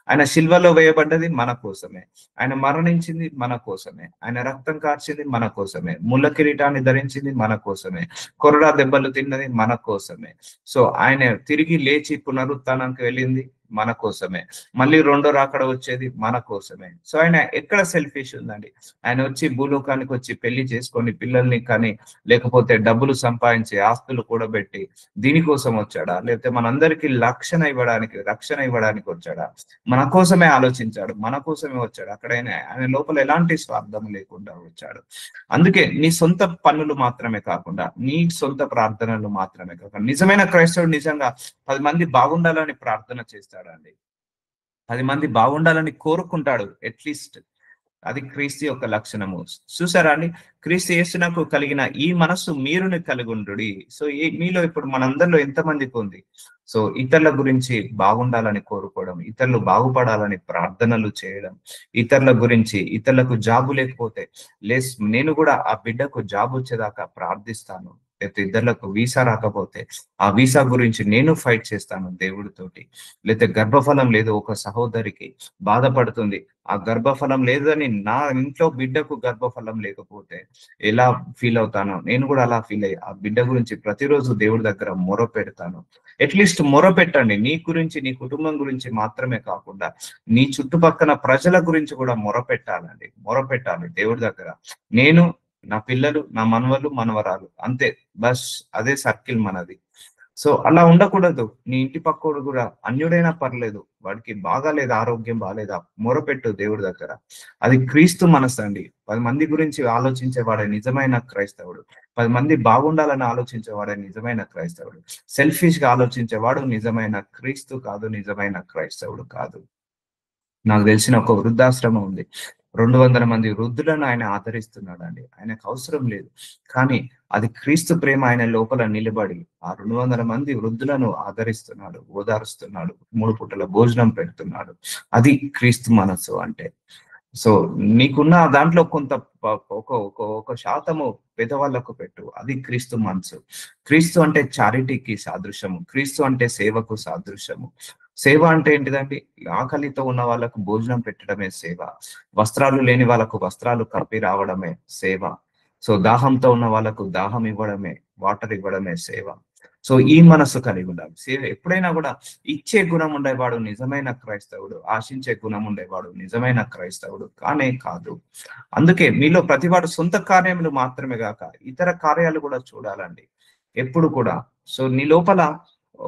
ఆయన శిల్వలో వేయబడ్డది మన కోసమే. ఆయన మరణించింది మన కోసమే. ఆయన రక్తం కార్చింది మన కోసమే. ముళ్ళ కిరీటాన్ని ధరించింది మన కోసమే. కొరడా దెబ్బలు తిన్నది మన కోసమే. సో ఆయన తిరిగి లేచి పునరుత్థానానికి వెళ్ళింది మన కోసమే. మళ్ళీ రెండో రాకడ వచ్చేది మన కోసమే. సో ఆయన ఎక్కడ సెల్ఫిష్ ఉందండి? ఆయన వచ్చి భూలోకానికి వచ్చి పెళ్లి చేసుకొని పిల్లల్ని కానీ, లేకపోతే డబ్బులు సంపాదించి ఆస్తులు కూడబెట్టి దీనికోసం వచ్చాడా? లేకపోతే మనందరికీ రక్షణ ఇవ్వడానికి వచ్చాడా? మన కోసమే ఆలోచించాడు, మన కోసమే వచ్చాడు. అక్కడైనా ఆయన లోపల ఎలాంటి స్వార్థం లేకుండా వచ్చాడు. అందుకే నీ సొంత పనులు మాత్రమే కాకుండా, నీ సొంత ప్రార్థనలు మాత్రమే కాకుండా, నిజమైన క్రైస్తవుడు నిజంగా 10 మంది బాగుండాలని ప్రార్థన చేస్తాడండి. 10 మంది బాగుండాలని కోరుకుంటాడు అట్లీస్ట్. అది క్రీస్తు యొక్క లక్షణము. చూసారా అండి, క్రీస్తు యేసునకు కలిగిన ఈ మనస్సు మీరుని కలిగి ఉండుడి. సో మీలో ఇప్పుడు మనందరిలో ఎంతమందికి ఉంది? సో ఇతరుల గురించి బాగుండాలని కోరుకోవడం, ఇతరులు బాగుపడాలని ప్రార్థనలు చేయడం, ఇతరుల గురించి, ఇతరులకు జాబు లేకపోతే నేను కూడా ఆ బిడ్డకు జాబ్ వచ్చేదాకా ప్రార్థిస్తాను. లేకపోతే ఇద్దరులకు వీసా రాకపోతే ఆ వీసా గురించి నేను ఫైట్ చేస్తాను దేవుడితోటి. లేకపోతే గర్భఫలం లేదు, ఒక సహోదరికి బాధపడుతుంది, ఆ గర్భఫలం లేదని, నా ఇంట్లో బిడ్డకు గర్భఫలం లేకపోతే ఎలా ఫీల్ అవుతానో నేను కూడా అలా ఫీల్ అయ్యి ఆ బిడ్డ గురించి ప్రతిరోజు దేవుడి దగ్గర మొర పెడతాను. అట్లీస్ట్ మొర పెట్టండి, నీ గురించి, నీ కుటుంబం గురించి మాత్రమే కాకుండా నీ చుట్టుపక్కల ప్రజల గురించి కూడా మొర పెట్టాలి దేవుడి దగ్గర. నేను, నా పిల్లలు, నా మనవలు, మనవరాలు, అంతే, బస్ అదే సర్కిల్ మనది. సో అలా ఉండకూడదు. నీ ఇంటి పక్కోడు కూడా అన్యుడైనా పర్లేదు, వాడికి బాగాలేదు, ఆరోగ్యం బాగాలేదా, మొరపెట్టు దేవుడి దగ్గర. అది క్రీస్తు మనసు అండి. 10 మంది గురించి ఆలోచించేవాడే నిజమైన క్రైస్తవుడు. 10 మంది బాగుండాలని ఆలోచించేవాడే నిజమైన క్రైస్తవుడు. సెల్ఫిష్ గా ఆలోచించేవాడు నిజమైన క్రీస్తు కాదు, నిజమైన క్రైస్తవుడు కాదు. నాకు తెలిసిన ఒక వృద్ధాశ్రమం ఉంది. 200 మంది వృద్ధులను ఆయన ఆదరిస్తున్నాడు అండి. ఆయనకు అవసరం లేదు, కానీ అది క్రీస్తు ప్రేమ ఆయన లోపల నిలబడి ఆ 200 మంది వృద్ధులను ఆదరిస్తున్నాడు, ఓదారుస్తున్నాడు, 3 పూటల భోజనం పెడుతున్నాడు. అది క్రీస్తు మనస్సు అంటే. సో నీకున్న దాంట్లో కొంత ఒక శాతము పేదవాళ్ళకు పెట్టు. అది క్రీస్తు మనసు. క్రీస్తు అంటే చారిటీకి సాదృశ్యము. క్రీస్తు అంటే సేవకు సాదృశ్యము. సేవ అంటే ఏంటిదండి? ఆకలితో ఉన్న వాళ్ళకు భోజనం పెట్టడమే సేవ. వస్త్రాలు లేని వాళ్ళకు వస్త్రాలు కప్పి రావడమే సేవ. సో దాహంతో ఉన్న వాళ్ళకు దాహం ఇవ్వడమే, వాటర్ ఇవ్వడమే సేవ. సో ఈ మనస్సు కలిగి ఉండాలి. సేవ ఎప్పుడైనా కూడా ఇచ్చే గుణం ఉండేవాడు నిజమైన క్రైస్తవుడు. ఆశించే గుణం ఉండేవాడు నిజమైన క్రైస్తవుడు కానే కాదు. అందుకే మీలో ప్రతివాడు సొంత కార్యములు మాత్రమే గాక ఇతర కార్యాలు కూడా చూడాలండి ఎప్పుడు కూడా. సో నీ లోపల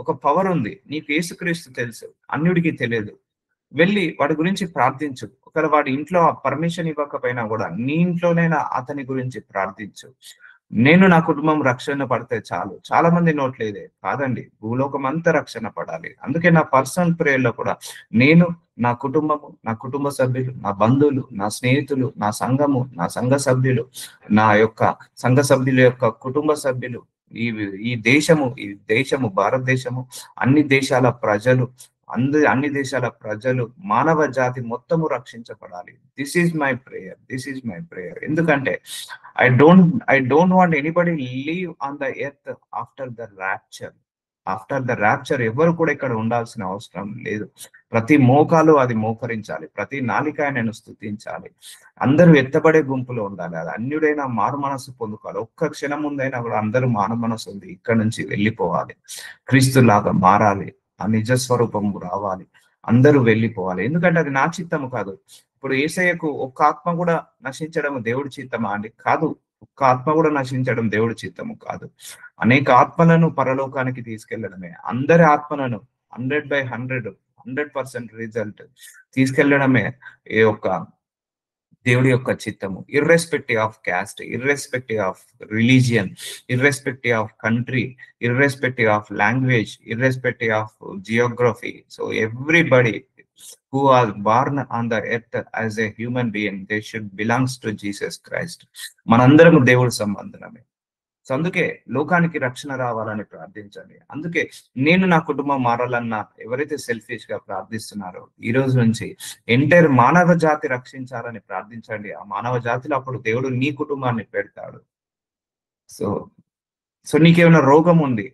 ఒక పవర్ ఉంది. నీకు యేసుక్రీస్తు తెలుసు, అన్యుడికి తెలియదు. వెళ్ళి వాడి గురించి ప్రార్థించు. ఒకవేళ వాడి ఇంట్లో పర్మిషన్ ఇవ్వకపోయినా కూడా నీ ఇంట్లోనైనా అతని గురించి ప్రార్థించు. నేను నా కుటుంబం రక్షణ పడితే చాలు. చాలా మంది నోట్లేదే కాదండి, భూలోకం అంతా రక్షణ పడాలి. అందుకే నా పర్సనల్ ప్రేయర్ లో కూడా నేను, నా కుటుంబము, నా కుటుంబ సభ్యులు, నా బంధువులు, నా స్నేహితులు, నా సంఘము, నా సంఘ సభ్యులు, నా యొక్క సంఘ సభ్యుల యొక్క కుటుంబ సభ్యులు, ఈ ఈ దేశము భారతదేశము, అన్ని దేశాల ప్రజలు, అన్ని దేశాల ప్రజలు, మానవ జాతి మొత్తము రక్షించబడాలి. This is my prayer, this is my prayer. ఎందుకంటే I don't want anybody leave on the earth after the rapture. After the rapture ఎవరు కూడా ఇక్కడ ఉండాల్సిన అవసరం లేదు. ప్రతి మోకాలు అది మోకరించాలి, ప్రతి నాలిక ఆయనను స్తుతించాలి. అందరూ ఎత్తబడే గుంపులో ఉండాలి. అది అన్యుడైనా మారు మనసు పొందుకోవాలి. ఒక్క క్షణం ముందైనా కూడా అందరూ మారు మనసు ఉంది ఇక్కడ నుంచి వెళ్ళిపోవాలి, క్రీస్తులాగా మారాలి, ఆ నిజ స్వరూపం రావాలి, అందరూ వెళ్ళిపోవాలి. ఎందుకంటే అది నా చిత్తము కాదు. ఇప్పుడు యేసయ్యకు ఒక్క ఆత్మ కూడా నశించడం దేవుడి చిత్తమా అండి? కాదు. ఒక్క ఆత్మ కూడా నశించడం దేవుడి చిత్తము కాదు. అనేక ఆత్మలను పరలోకానికి తీసుకెళ్లడమే, అందరి ఆత్మలను 100/100 రిజల్ట్ తీసుకెళ్లడమే ఈ యొక్క దేవుడి యొక్క చిత్తము. Irrespective of caste, irrespective of religion, irrespective of country, irrespective of language, irrespective of Geography. So everybody who are born on the earth as a human being, they should belongs to Jesus Christ. మనందరం దేవుడి సంబంధమే. So అందుకే లోకానికి రక్షణ రావాలని ప్రార్థించండి. అందుకే నేను నా కుటుంబం మారాలన్న ఎవరైతే సెల్ఫిష్ గా ప్రార్థిస్తున్నారో ఈ రోజు నుంచి ఎంటైర్ మానవ జాతి రక్షించాలని ప్రార్థించండి. ఆ మానవ జాతిలో అప్పుడు దేవుడు నీ కుటుంబాన్ని పెడతాడు. సో సో నీకేమైనా రోగం ఉంది,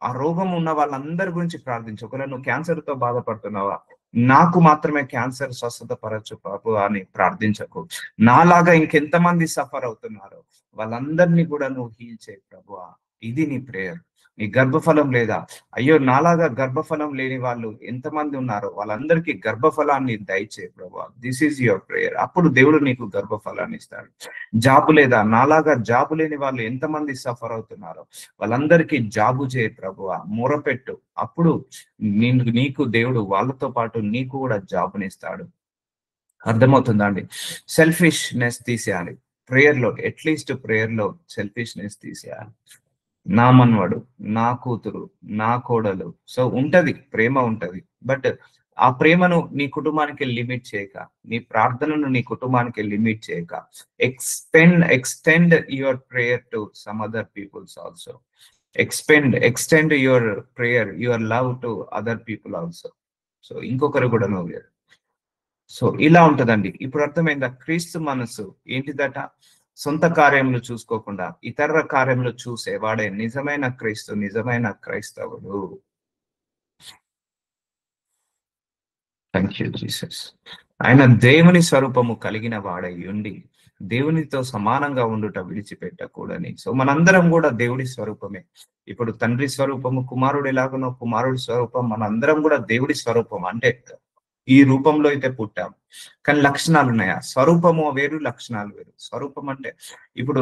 ఆ రోగం ఉన్న వాళ్ళందరి గురించి ప్రార్థించు. ఒకవేళ నువ్వు క్యాన్సర్ తో బాధపడుతున్నావా, నాకు మాత్రమే క్యాన్సర్ స్వస్థత పరచు ప్రభు అని ప్రార్థించకు. నాలాగా ఇంకెంతమంది సఫర్ అవుతున్నారో వాళ్ళందరినీ కూడా నువ్వు హీల్ చేయి ప్రభువా. ఇది నీ ప్రేయర్. నీ గర్భఫలం లేదా, అయ్యో నాలాగా గర్భఫలం లేని వాళ్ళు ఎంతమంది ఉన్నారో వాళ్ళందరికీ గర్భఫలాన్ని దయచేయి ప్రభువా. This is your prayer. అప్పుడు దేవుడు నీకు గర్భఫలాన్ని ఇస్తాడు. జాబు లేదా, నాలాగా జాబు లేని వాళ్ళు ఎంతమంది సఫర్ అవుతున్నారో వాళ్ళందరికీ జాబు చేయి ప్రభువా, మొరపెట్టు. అప్పుడు నీకు దేవుడు వాళ్ళతో పాటు నీకు కూడా జాబునిస్తాడు. అర్థమవుతుందా అండి? సెల్ఫిష్నెస్ తీసేయాలి ప్రేయర్ లో. అట్లీస్ట్ ప్రేయర్ లో సెల్ఫిష్నెస్ తీసేయాలి. నా మనవడు, నా కూతురు, నా కోడలు, సో ఉంటది, ప్రేమ ఉంటది. బట్ ఆ ప్రేమను నీ కుటుంబానికి లిమిట్ చేయక, నీ ప్రార్థనను నీ కుటుంబానికి లిమిట్ చేయక, extend your prayer to some other peoples also. Extend your prayer, your love to other people also. So ఇంకొకరు కూడా నువ్వు. సో ఇలా ఉంటదండి. ఇప్పుడు అర్థమైందా? క్రీస్తు మనసు ఏంటిదట? సొంత కార్యములు చూసుకోకుండా ఇతర కార్యములు చూసేవాడే నిజమైన క్రీస్తు, నిజమైన క్రైస్తవుడు. Thank you Jesus. ఆయన దేవుని స్వరూపము కలిగిన వాడై ఉండి దేవునితో సమానంగా ఉండుట విడిచిపెట్టకూడని. సో మనందరం కూడా దేవుడి స్వరూపమే. ఇప్పుడు తండ్రి స్వరూపము కుమారుడు ఎలాగనో కుమారుడి స్వరూపం మనందరం కూడా దేవుడి స్వరూపం. అంటే ఈ రూపంలో అయితే పుట్టాం, కానీ లక్షణాలు ఉన్నాయా? స్వరూపము వేరు, లక్షణాలు వేరు. స్వరూపం అంటే ఇప్పుడు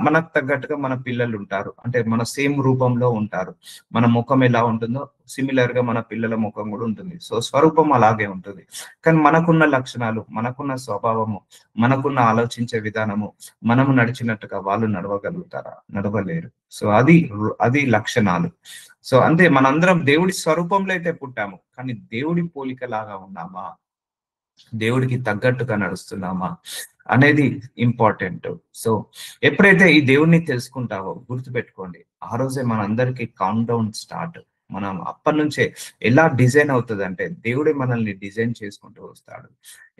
మనకు తగ్గట్టుగా మన పిల్లలు ఉంటారు, అంటే మన సేమ్ రూపంలో ఉంటారు. మన ముఖం ఎలా ఉంటుందో సిమిలర్ గా మన పిల్లల ముఖం కూడా ఉంటుంది. సో స్వరూపం అలాగే ఉంటుంది. కానీ మనకున్న లక్షణాలు, మనకున్న స్వభావము, మనకున్న ఆలోచించే విధానము, మనము నడిచినట్టుగా వాళ్ళు నడవగలుగుతారా? నడవలేరు. సో అది లక్షణాలు. సో అంతే, మనందరం దేవుడి స్వరూపంలో అయితే పుట్టాము, కానీ దేవుడి పోలికలాగా ఉన్నామా, దేవుడికి తగ్గట్టుగా నడుస్తున్నామా అనేది ఇంపార్టెంట్. సో ఎప్పుడైతే ఈ దేవుణ్ణి తెలుసుకుంటావో గుర్తుపెట్టుకోండి, ఆ రోజే మనందరికీ కౌంట్ డౌన్ స్టార్ట్. మనం అప్పటి నుంచే ఎలా డిజైన్ అవుతుంది అంటే దేవుడే మనల్ని డిజైన్ చేసుకుంటూ వస్తాడు.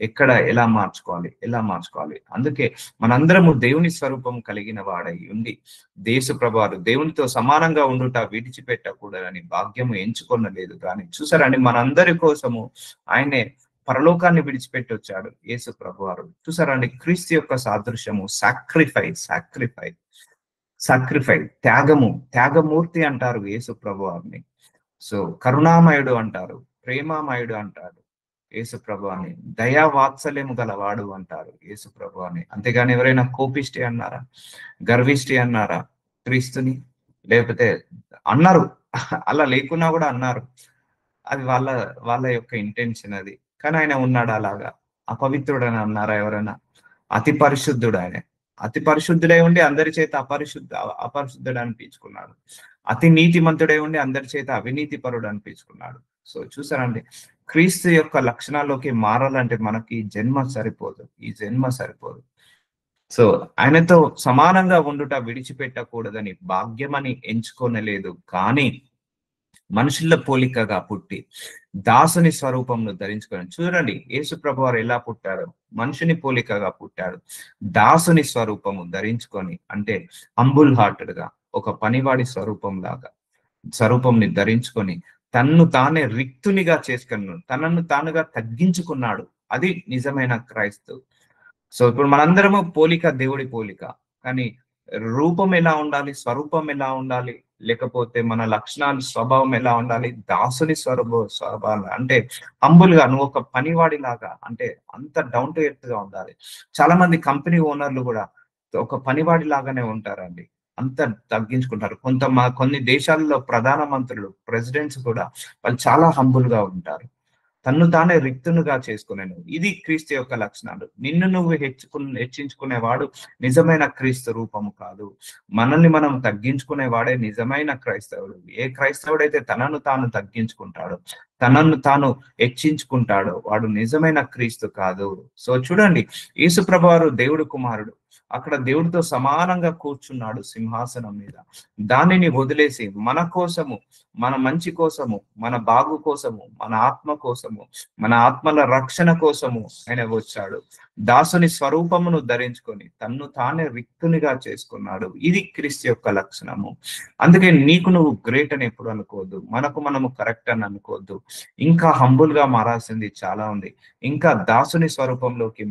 ఎక్కడ ఎలా మార్చుకోవాలి. అందుకే మనందరము దేవుని స్వరూపం కలిగిన వాడై ఉండి దేశప్రభువారు దేవునితో సమానంగా ఉండుట విడిచిపెట్టకూడదని భాగ్యము ఎంచుకొనలేదు. కానీ చూసారండి, మనందరి కోసము ఆయనే పరలోకాన్ని విడిచిపెట్టి వచ్చాడు యేసు ప్రభువారు. చూసారండి, క్రీస్తు యొక్క సాదృశ్యము సాక్రిఫై త్యాగమూర్తి అంటారు యేసు ప్రభువారిని. సో కరుణామయుడు అంటారు, ప్రేమామయుడు అంటారు యేసు ప్రభువాని, దయా వాత్సల్యము గలవాడు అంటారు యేసు ప్రభువాని. అంతేగాని ఎవరైనా కోపిష్టి అన్నారా, గర్విష్టి అన్నారా క్రీస్తుని? లేకపోతే అన్నారు, అలా లేకున్నా కూడా అన్నారు. అది వాళ్ళ వాళ్ళ యొక్క ఇంటెన్షన్ అది. కానీ ఆయన ఉన్నాడు అలాగా. అపవిత్రుడు అని అన్నారా ఎవరైనా? అతి పరిశుద్ధుడు ఆయన. అతి పరిశుద్ధుడై ఉండి అందరి చేత అపరిశుద్ధుడు అనిపించుకున్నాడు. అతి నీతిమంతుడై ఉండి అందరి చేత అవినీతి పరుడు అనిపించుకున్నాడు. సో చూసారండి, క్రీస్తు యొక్క లక్షణాల్లోకి మారాలంటే మనకి ఈ జన్మ సరిపోదు. సో ఆయనతో సమానంగా ఉండుట విడిచిపెట్టకూడదని భాగ్యమని ఎంచుకోనలేదు, కానీ మనుషుల పోలికగా పుట్టి దాసుని స్వరూపంను ధరించుకొని. చూడండి, యేసు ప్రభువారు ఎలా పుట్టాడు? మనుషుని పోలికగా పుట్టాడు, దాసుని స్వరూపము ధరించుకొని, అంటే హంబుల్ హార్టెడ్ గా ఒక పనివాడి స్వరూపంని ధరించుకొని తన్ను తానే రిక్తునిగా చేసుకున్నాడు, తనను తానుగా తగ్గించుకున్నాడు. అది నిజమైన క్రైస్తవు. సో ఇప్పుడు మనందరము పోలిక, దేవుడి పోలిక. కానీ రూపం ఎలా ఉండాలి, స్వరూపం ఎలా ఉండాలి, లేకపోతే మన లక్షణాలు, స్వభావం ఎలా ఉండాలి? దాసుని స్వభావం అంటే హంబుల్ గా, నువ్వు ఒక పనివాడి లాగా, అంటే అంత డౌన్ టు ఎర్త్ గా ఉండాలి. చాలా మంది కంపెనీ ఓనర్లు కూడా ఒక పనివాడి లాగానే ఉంటారండి, అంత తగ్గించుకుంటారు. కొన్ని దేశాల్లో ప్రధాన మంత్రులు, ప్రెసిడెంట్స్ కూడా వాళ్ళు చాలా హంబుల్ గా ఉంటారు, తన్ను తానే రిక్తునుగా చేసుకునేను. ఇది క్రీస్తు యొక్క లక్షణాలు. నిన్ను నువ్వు హెచ్చించుకునేవాడు నిజమైన క్రీస్తు రూపము కాదు. మనల్ని మనం తగ్గించుకునేవాడే నిజమైన క్రైస్తవుడు. ఏ క్రైస్తవుడైతే తనను తాను తగ్గించుకుంటాడో, తనను తాను హెచ్చించుకుంటాడో వాడు నిజమైన క్రీస్తు కాదు. సో చూడండి, యేసు ప్రభువారు దేవుడు కుమారుడు, అక్కడ దేవుడితో సమానంగా కూర్చున్నాడు సింహాసనం మీద. దానిని వదిలేసి మన కోసము, మన మంచి కోసము, మన బాగు కోసము, మన ఆత్మ కోసము, మన ఆత్మల రక్షణ కోసము ఆయన వచ్చాడు. దాసుని స్వరూపమును ధరించుకొని తన్ను తానే రిక్తునిగా చేసుకున్నాడు. ఇది క్రీస్తు యొక్క లక్షణము. అందుకే నీకు నువ్వు గ్రేట్ అని ఎప్పుడు అనుకోవద్దు, మనము కరెక్ట్ అని అనుకోవద్దు. ఇంకా హంబుల్ గా మారాల్సింది చాలా ఉంది. ఇంకా దాసుని స్వరూపంలోకి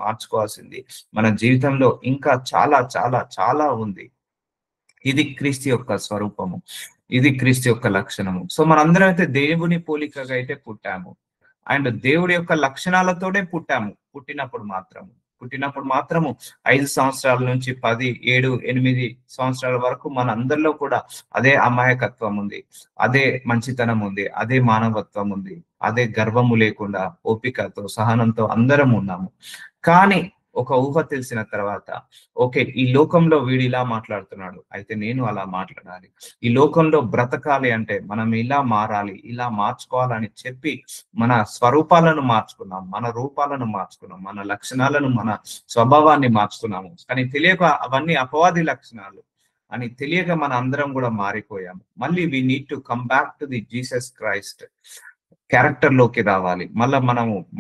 మార్చుకోవాల్సింది మన జీవితంలో ఇంకా చాలా చాలా చాలా ఉంది. ఇది క్రీస్తు యొక్క స్వరూపము, ఇది క్రీస్తు యొక్క లక్షణము. సో మనందరం అయితే దేవుని పోలికగా అయితే పుట్టాము, అండ్ దేవుడి యొక్క లక్షణాలతోనే పుట్టినప్పుడు మాత్రము 5 సంవత్సరాల నుంచి 10, 7, 8 సంవత్సరాల వరకు మన అందరిలో కూడా అదే అమాయకత్వం ఉంది, అదే మంచితనం ఉంది, అదే మానవత్వం ఉంది, అదే గర్వము లేకుండా ఓపికతో, సహనంతో అందరం ఉన్నాము. కానీ ఒక ఊహ తెలిసిన తర్వాత, ఓకే, ఈ లోకంలో వీడు ఇలా మాట్లాడుతున్నాడు, అయితే నేను అలా మాట్లాడాలి. ఈ లోకంలో బ్రతకాలి అంటే మనం ఇలా మారాలి, ఇలా మార్చుకోవాలని చెప్పి మన స్వరూపాలను మార్చుకున్నాం, మన రూపాలను మార్చుకున్నాం, మన లక్షణాలను, మన స్వభావాన్ని మార్చుకున్నాము. కానీ తెలియక అవన్నీ అపవాది లక్షణాలు అని తెలియక మన అందరం కూడా మారిపోయాము. మళ్ళీ we need to come back to the Jesus Christ character లోకి రావాలి. మళ్ళా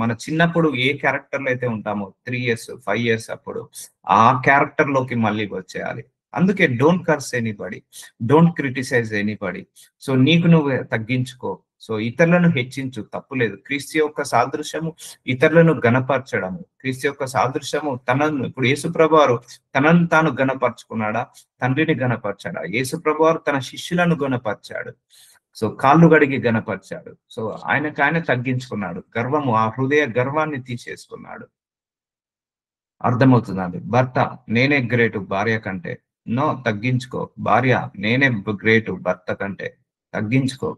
మన చిన్నప్పుడు ఏ క్యారెక్టర్ లో అయితే ఉంటామో 3 years 5 years అప్పుడు ఆ క్యారెక్టర్ లోకి మళ్ళీ వచ్చేయాలి. అందుకే don't curse anybody, don't criticise anybody. So నీకు నువ్వు తగ్గించుకో. సో ఇతరులను హెచ్చించు, తప్పులేదు. క్రీస్తు యొక్క సాదృశ్యము ఇతరులను గణపరచడము. క్రీస్తు యొక్క సాదృశ్యము ఇప్పుడు యేసు ప్రభువారు తనను తాను గణపరుచుకున్నాడా? తండ్రిని గణపరచాడా? యేసు ప్రభువారు తన శిష్యులను గణపరిచాడు. సో కాళ్ళు గడిగి గణపరిచాడు. సో ఆయన తగ్గించుకున్నాడు. గర్వము, ఆ హృదయ గర్వాన్ని తీసేసుకున్నాడు. అర్థమవుతుందండి? భర్త నేనే గ్రేటు భార్య కంటే, నో, తగ్గించుకో. భార్య నేనే గ్రేటు భర్త కంటే, తగ్గించుకో.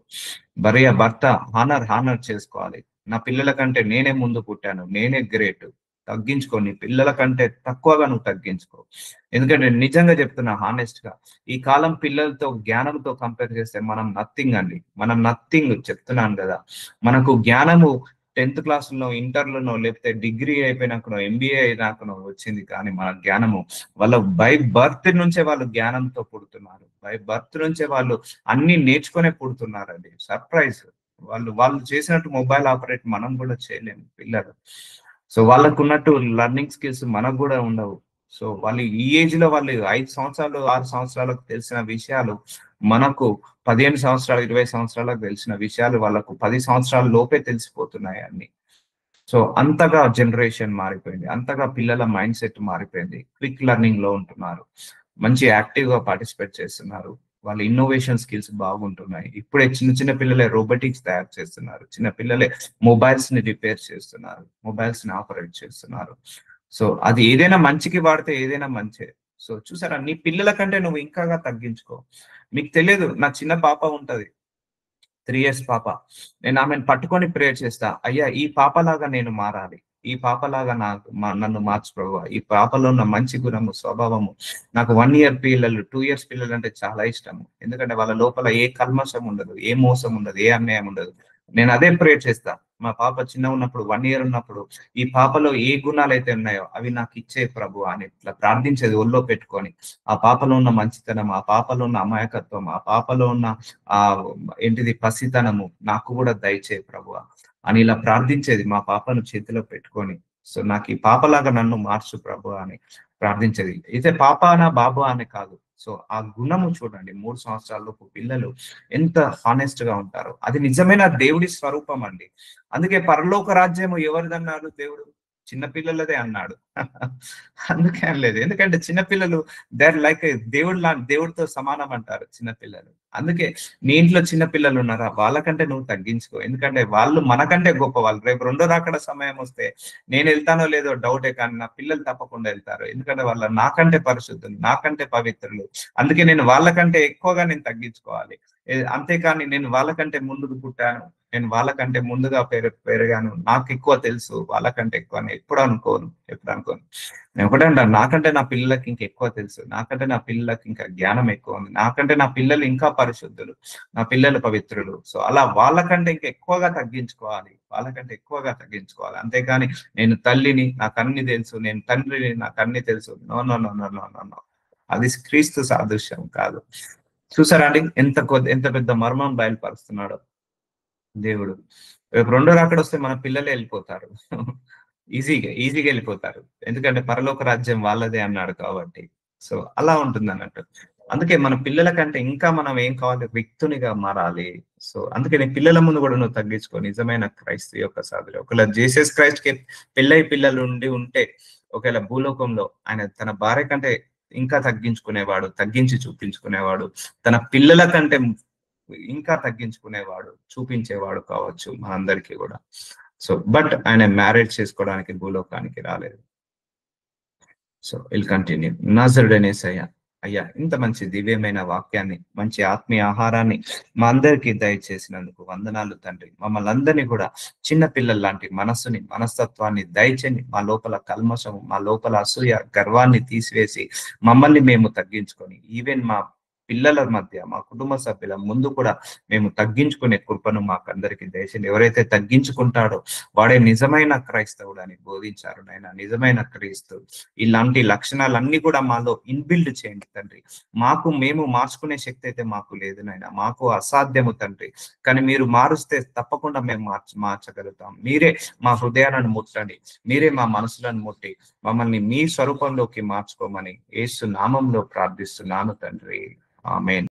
భర్త హానర్ చేసుకోవాలి. నా పిల్లల కంటే నేనే ముందు పుట్టాను, నేనే గ్రేటు, తగ్గించుకో. నీ పిల్లల కంటే తక్కువగా నువ్వు తగ్గించుకో. ఎందుకంటే నిజంగా చెప్తున్నా, హానెస్ట్ గా, ఈ కాలం పిల్లలతో జ్ఞానంతో కంపేర్ చేస్తే మనం నథింగ్ అండి, మనం నథింగ్ చెప్తున్నాను కదా. మనకు జ్ఞానము 10th క్లాస్‌లో, ఇంటర్‌లోనో లేకపోతే డిగ్రీ అయిపోయినాకనో, ఎంబీఏ అయినాకనో వచ్చింది కానీ మన జ్ఞానము వాళ్ళ బై బర్త్ నుంచే వాళ్ళు జ్ఞానంతో పుడుతున్నారు. బై బర్త్ నుంచే వాళ్ళు అన్నీ నేర్చుకునే పుడుతున్నారండి. సర్ప్రైజ్. వాళ్ళు చేసినట్టు మొబైల్ ఆపరేట్ మనం కూడా చేయలేము పిల్లలు. సో వాళ్ళకున్నట్టు లెర్నింగ్ స్కిల్స్ మనకు కూడా ఉండవు. సో వాళ్ళు ఈ ఏజ్‌లో వాళ్ళు 5 సంవత్సరాలు, 6 సంవత్సరాలకు తెలిసిన విషయాలు మనకు 15 సంవత్సరాలు, 20 సంవత్సరాలకు తెలిసిన విషయాలు వాళ్ళకు 10 సంవత్సరాల లోపే తెలిసిపోతున్నాయి అన్నీ. సో అంతగా జనరేషన్ మారిపోయింది. అంతగా పిల్లల మైండ్ సెట్ మారిపోయింది. క్విక్ లెర్నింగ్ లో ఉంటున్నారు. మంచి యాక్టివ్ గా పార్టిసిపేట్ చేస్తున్నారు. వాళ్ళ ఇన్నోవేషన్ స్కిల్స్ బాగుంటున్నాయి. ఇప్పుడే చిన్న చిన్న పిల్లలే రోబోటిక్స్ తయారు చేస్తున్నారు. చిన్న పిల్లలే మొబైల్స్ ని రిపేర్ చేస్తున్నారు. మొబైల్స్ ని ఆపరేట్ చేస్తున్నారు. సో అది ఏదైనా మంచికి వాడితే ఏదైనా మంచే. సో చూసారా, నీ పిల్లల కంటే నువ్వు ఇంకాగా తగ్గించుకో. మీకు తెలియదు, నా చిన్న పాప ఉంటది, 3 ఇయర్స్ పాప. నేను ఆమెను పట్టుకొని ప్రేయర్ చేస్తా. అయ్యా ఈ పాపలాగా నేను మారాలి. ఈ పాపలాగా నన్ను మార్చు ప్రభువా. ఈ పాపలో ఉన్న మంచి గుణము, స్వభావము. నాకు 1 ఇయర్ పిల్లలు, 2 ఇయర్స్ పిల్లలు అంటే చాలా ఇష్టము. ఎందుకంటే వాళ్ళ లోపల ఏ కల్మషం ఉండదు, ఏ మోసం ఉండదు, ఏ అన్యాయం ఉండదు. నేను అదే ప్రేయర్ చేస్తా. మా పాప చిన్న ఉన్నప్పుడు, 1 ఇయర్ ఉన్నప్పుడు, ఈ పాపలో ఏ గుణాలైతే ఉన్నాయో అవి నాకు ఇచ్చే ప్రభువా అని ఇట్లా ప్రార్థించేది ఒళ్ళో పెట్టుకొని. ఆ పాపలో ఉన్న మంచితనం, ఆ పాపలో ఉన్న అమాయకత్వం, ఆ పాపలో ఉన్న ఆ ఏంటిది పసితనము నాకు కూడా దయచేయి ప్రభువా అని ఇలా ప్రార్థించేది మా పాపను చేతిలో పెట్టుకొని. సో నాకు ఈ పాపలాగా నన్ను మార్చు ప్రభువా అని ప్రార్థించేది. అయితే పాపానా బాబా అని కాదు. సో ఆ గుణము చూడండి, 3 సంవత్సరాలలోపు పిల్లలు ఎంత హానెస్ట్ గా ఉంటారు. అది నిజమైన దేవుడి స్వరూపం అండి. అందుకే పరలోక రాజ్యము ఎవరిదన్నాడు దేవుడు? చిన్న పిల్లలదే అన్నాడు. అందుకే అనలేదు. ఎందుకంటే చిన్నపిల్లలు దేర్ లైక్ దేవుడితో సమానం అంటారు చిన్నపిల్లలు. అందుకే నీ ఇంట్లో చిన్న పిల్లలు ఉన్నారా, వాళ్ళకంటే నువ్వు తగ్గించుకో. ఎందుకంటే వాళ్ళు మనకంటే గొప్ప వాళ్ళు. రేపు రెండో రాకడ సమయం వస్తే నేను వెళ్తానో లేదో డౌటే, కానీ నా పిల్లలు తప్పకుండా వెళ్తారు. ఎందుకంటే వాళ్ళ నాకంటే పరిశుద్ధులు, నాకంటే పవిత్రులు. అందుకే నేను వాళ్ళకంటే ఎక్కువగా నేను తగ్గించుకోవాలి. అంతేకాని నేను వాళ్ళకంటే ముందుకు పుట్టాను, నేను వాళ్ళకంటే ముందుగా పెరిగాను, నాకు ఎక్కువ తెలుసు, వాళ్ళకంటే ఎక్కువ అని ఎప్పుడు అనుకోను. నేను ఒకటే అంటాను, నాకంటే నా పిల్లలకి ఇంకా ఎక్కువ తెలుసు, నాకంటే నా పిల్లలకి ఇంకా జ్ఞానం ఎక్కువ ఉంది, నాకంటే నా పిల్లలు ఇంకా పరిశుద్ధులు, నా పిల్లలు పవిత్రులు. సో అలా వాళ్ళకంటే ఇంకా ఎక్కువగా తగ్గించుకోవాలి, వాళ్ళకంటే ఎక్కువగా తగ్గించుకోవాలి. అంతేకాని నేను తల్లిని, నాకు అన్ని తెలుసు, నేను తండ్రిని, నాకు అన్ని తెలుసు, no no no no no no no. అది క్రీస్తు సాదృశ్యం కాదు. చూసారా అండి ఎంత పెద్ద మర్మం బయలుపరుస్తున్నాడో దేవుడు. రేపు రెండో రాకడ వస్తే మన పిల్లలే వెళ్ళిపోతారు. ఈజీగా వెళ్ళిపోతారు. ఎందుకంటే పరలోక రాజ్యం వాళ్ళదే అన్నాడు కాబట్టి. సో అలా ఉంటుంది అన్నట్టు. అందుకే మన పిల్లల కంటే ఇంకా మనం ఏం కావాలి, వ్యక్తునిగా మారాలి. సో అందుకే నీ పిల్లల ముందు కూడా నువ్వు తగ్గించుకో. నిజమైన క్రైస్తు యొక్క సాధులు. ఒకవేళ జీసస్ క్రైస్ట్ కి పెళ్ళై పిల్లలు ఉంటే, ఒకవేళ భూలోకంలో ఆయన తన భార్య కంటే ఇంకా తగ్గించుకునేవాడు, తగ్గించి చూపించుకునేవాడు, తన పిల్లల కంటే ఇంకా తగ్గించుకునేవాడు, చూపించేవాడు కావచ్చు మనందరికీ కూడా. సో బట్ ఆయన మ్యారేజ్ చేసుకోవడానికి భూలోకానికి రాలేదు. So will continue. నాజరుడైన యేసయ్య, అయ్యా ఇంత మంచి దివ్యమైన వాక్యాన్ని, మంచి ఆత్మీయ ఆహారాన్ని మా అందరికీ దయచేసినందుకు వందనాలు తండ్రి. మమ్మల్ని అందరినీ కూడా చిన్న పిల్లల లాంటి మనస్తత్వాన్ని దయచేని, మా లోపల కల్మషము, మా లోపల అసూయ, గర్వాన్ని తీసివేసి మమ్మల్ని మేము తగ్గించుకొని, ఈవెన్ మా పిల్లల మధ్య, మా కుటుంబ సభ్యుల ముందు కూడా మేము తగ్గించుకునే కృపను మాకందరికి దయచేయండి. ఎవరైతే తగ్గించుకుంటాడో వాడే నిజమైన క్రైస్తవుడు అని బోధించారు నాయన. నిజమైన క్రీస్తు. ఇలాంటి లక్షణాలన్నీ కూడా మాలో ఇన్బిల్డ్ చేయండి తండ్రి. మేము మార్చుకునే శక్తి అయితే మాకు లేదు నాయన, మాకు అసాధ్యము తండ్రి. కానీ మీరు మారుస్తే తప్పకుండా మేము మార్చగలుగుతాం. మీరే మా హృదయాలను ముట్టండి, మీరే మా మనసులను ముట్టి మమ్మల్ని మీ స్వరూపంలోకి మార్చుకోమని యేసు నామంలో ప్రార్థిస్తున్నాను తండ్రి. ఆమేన్.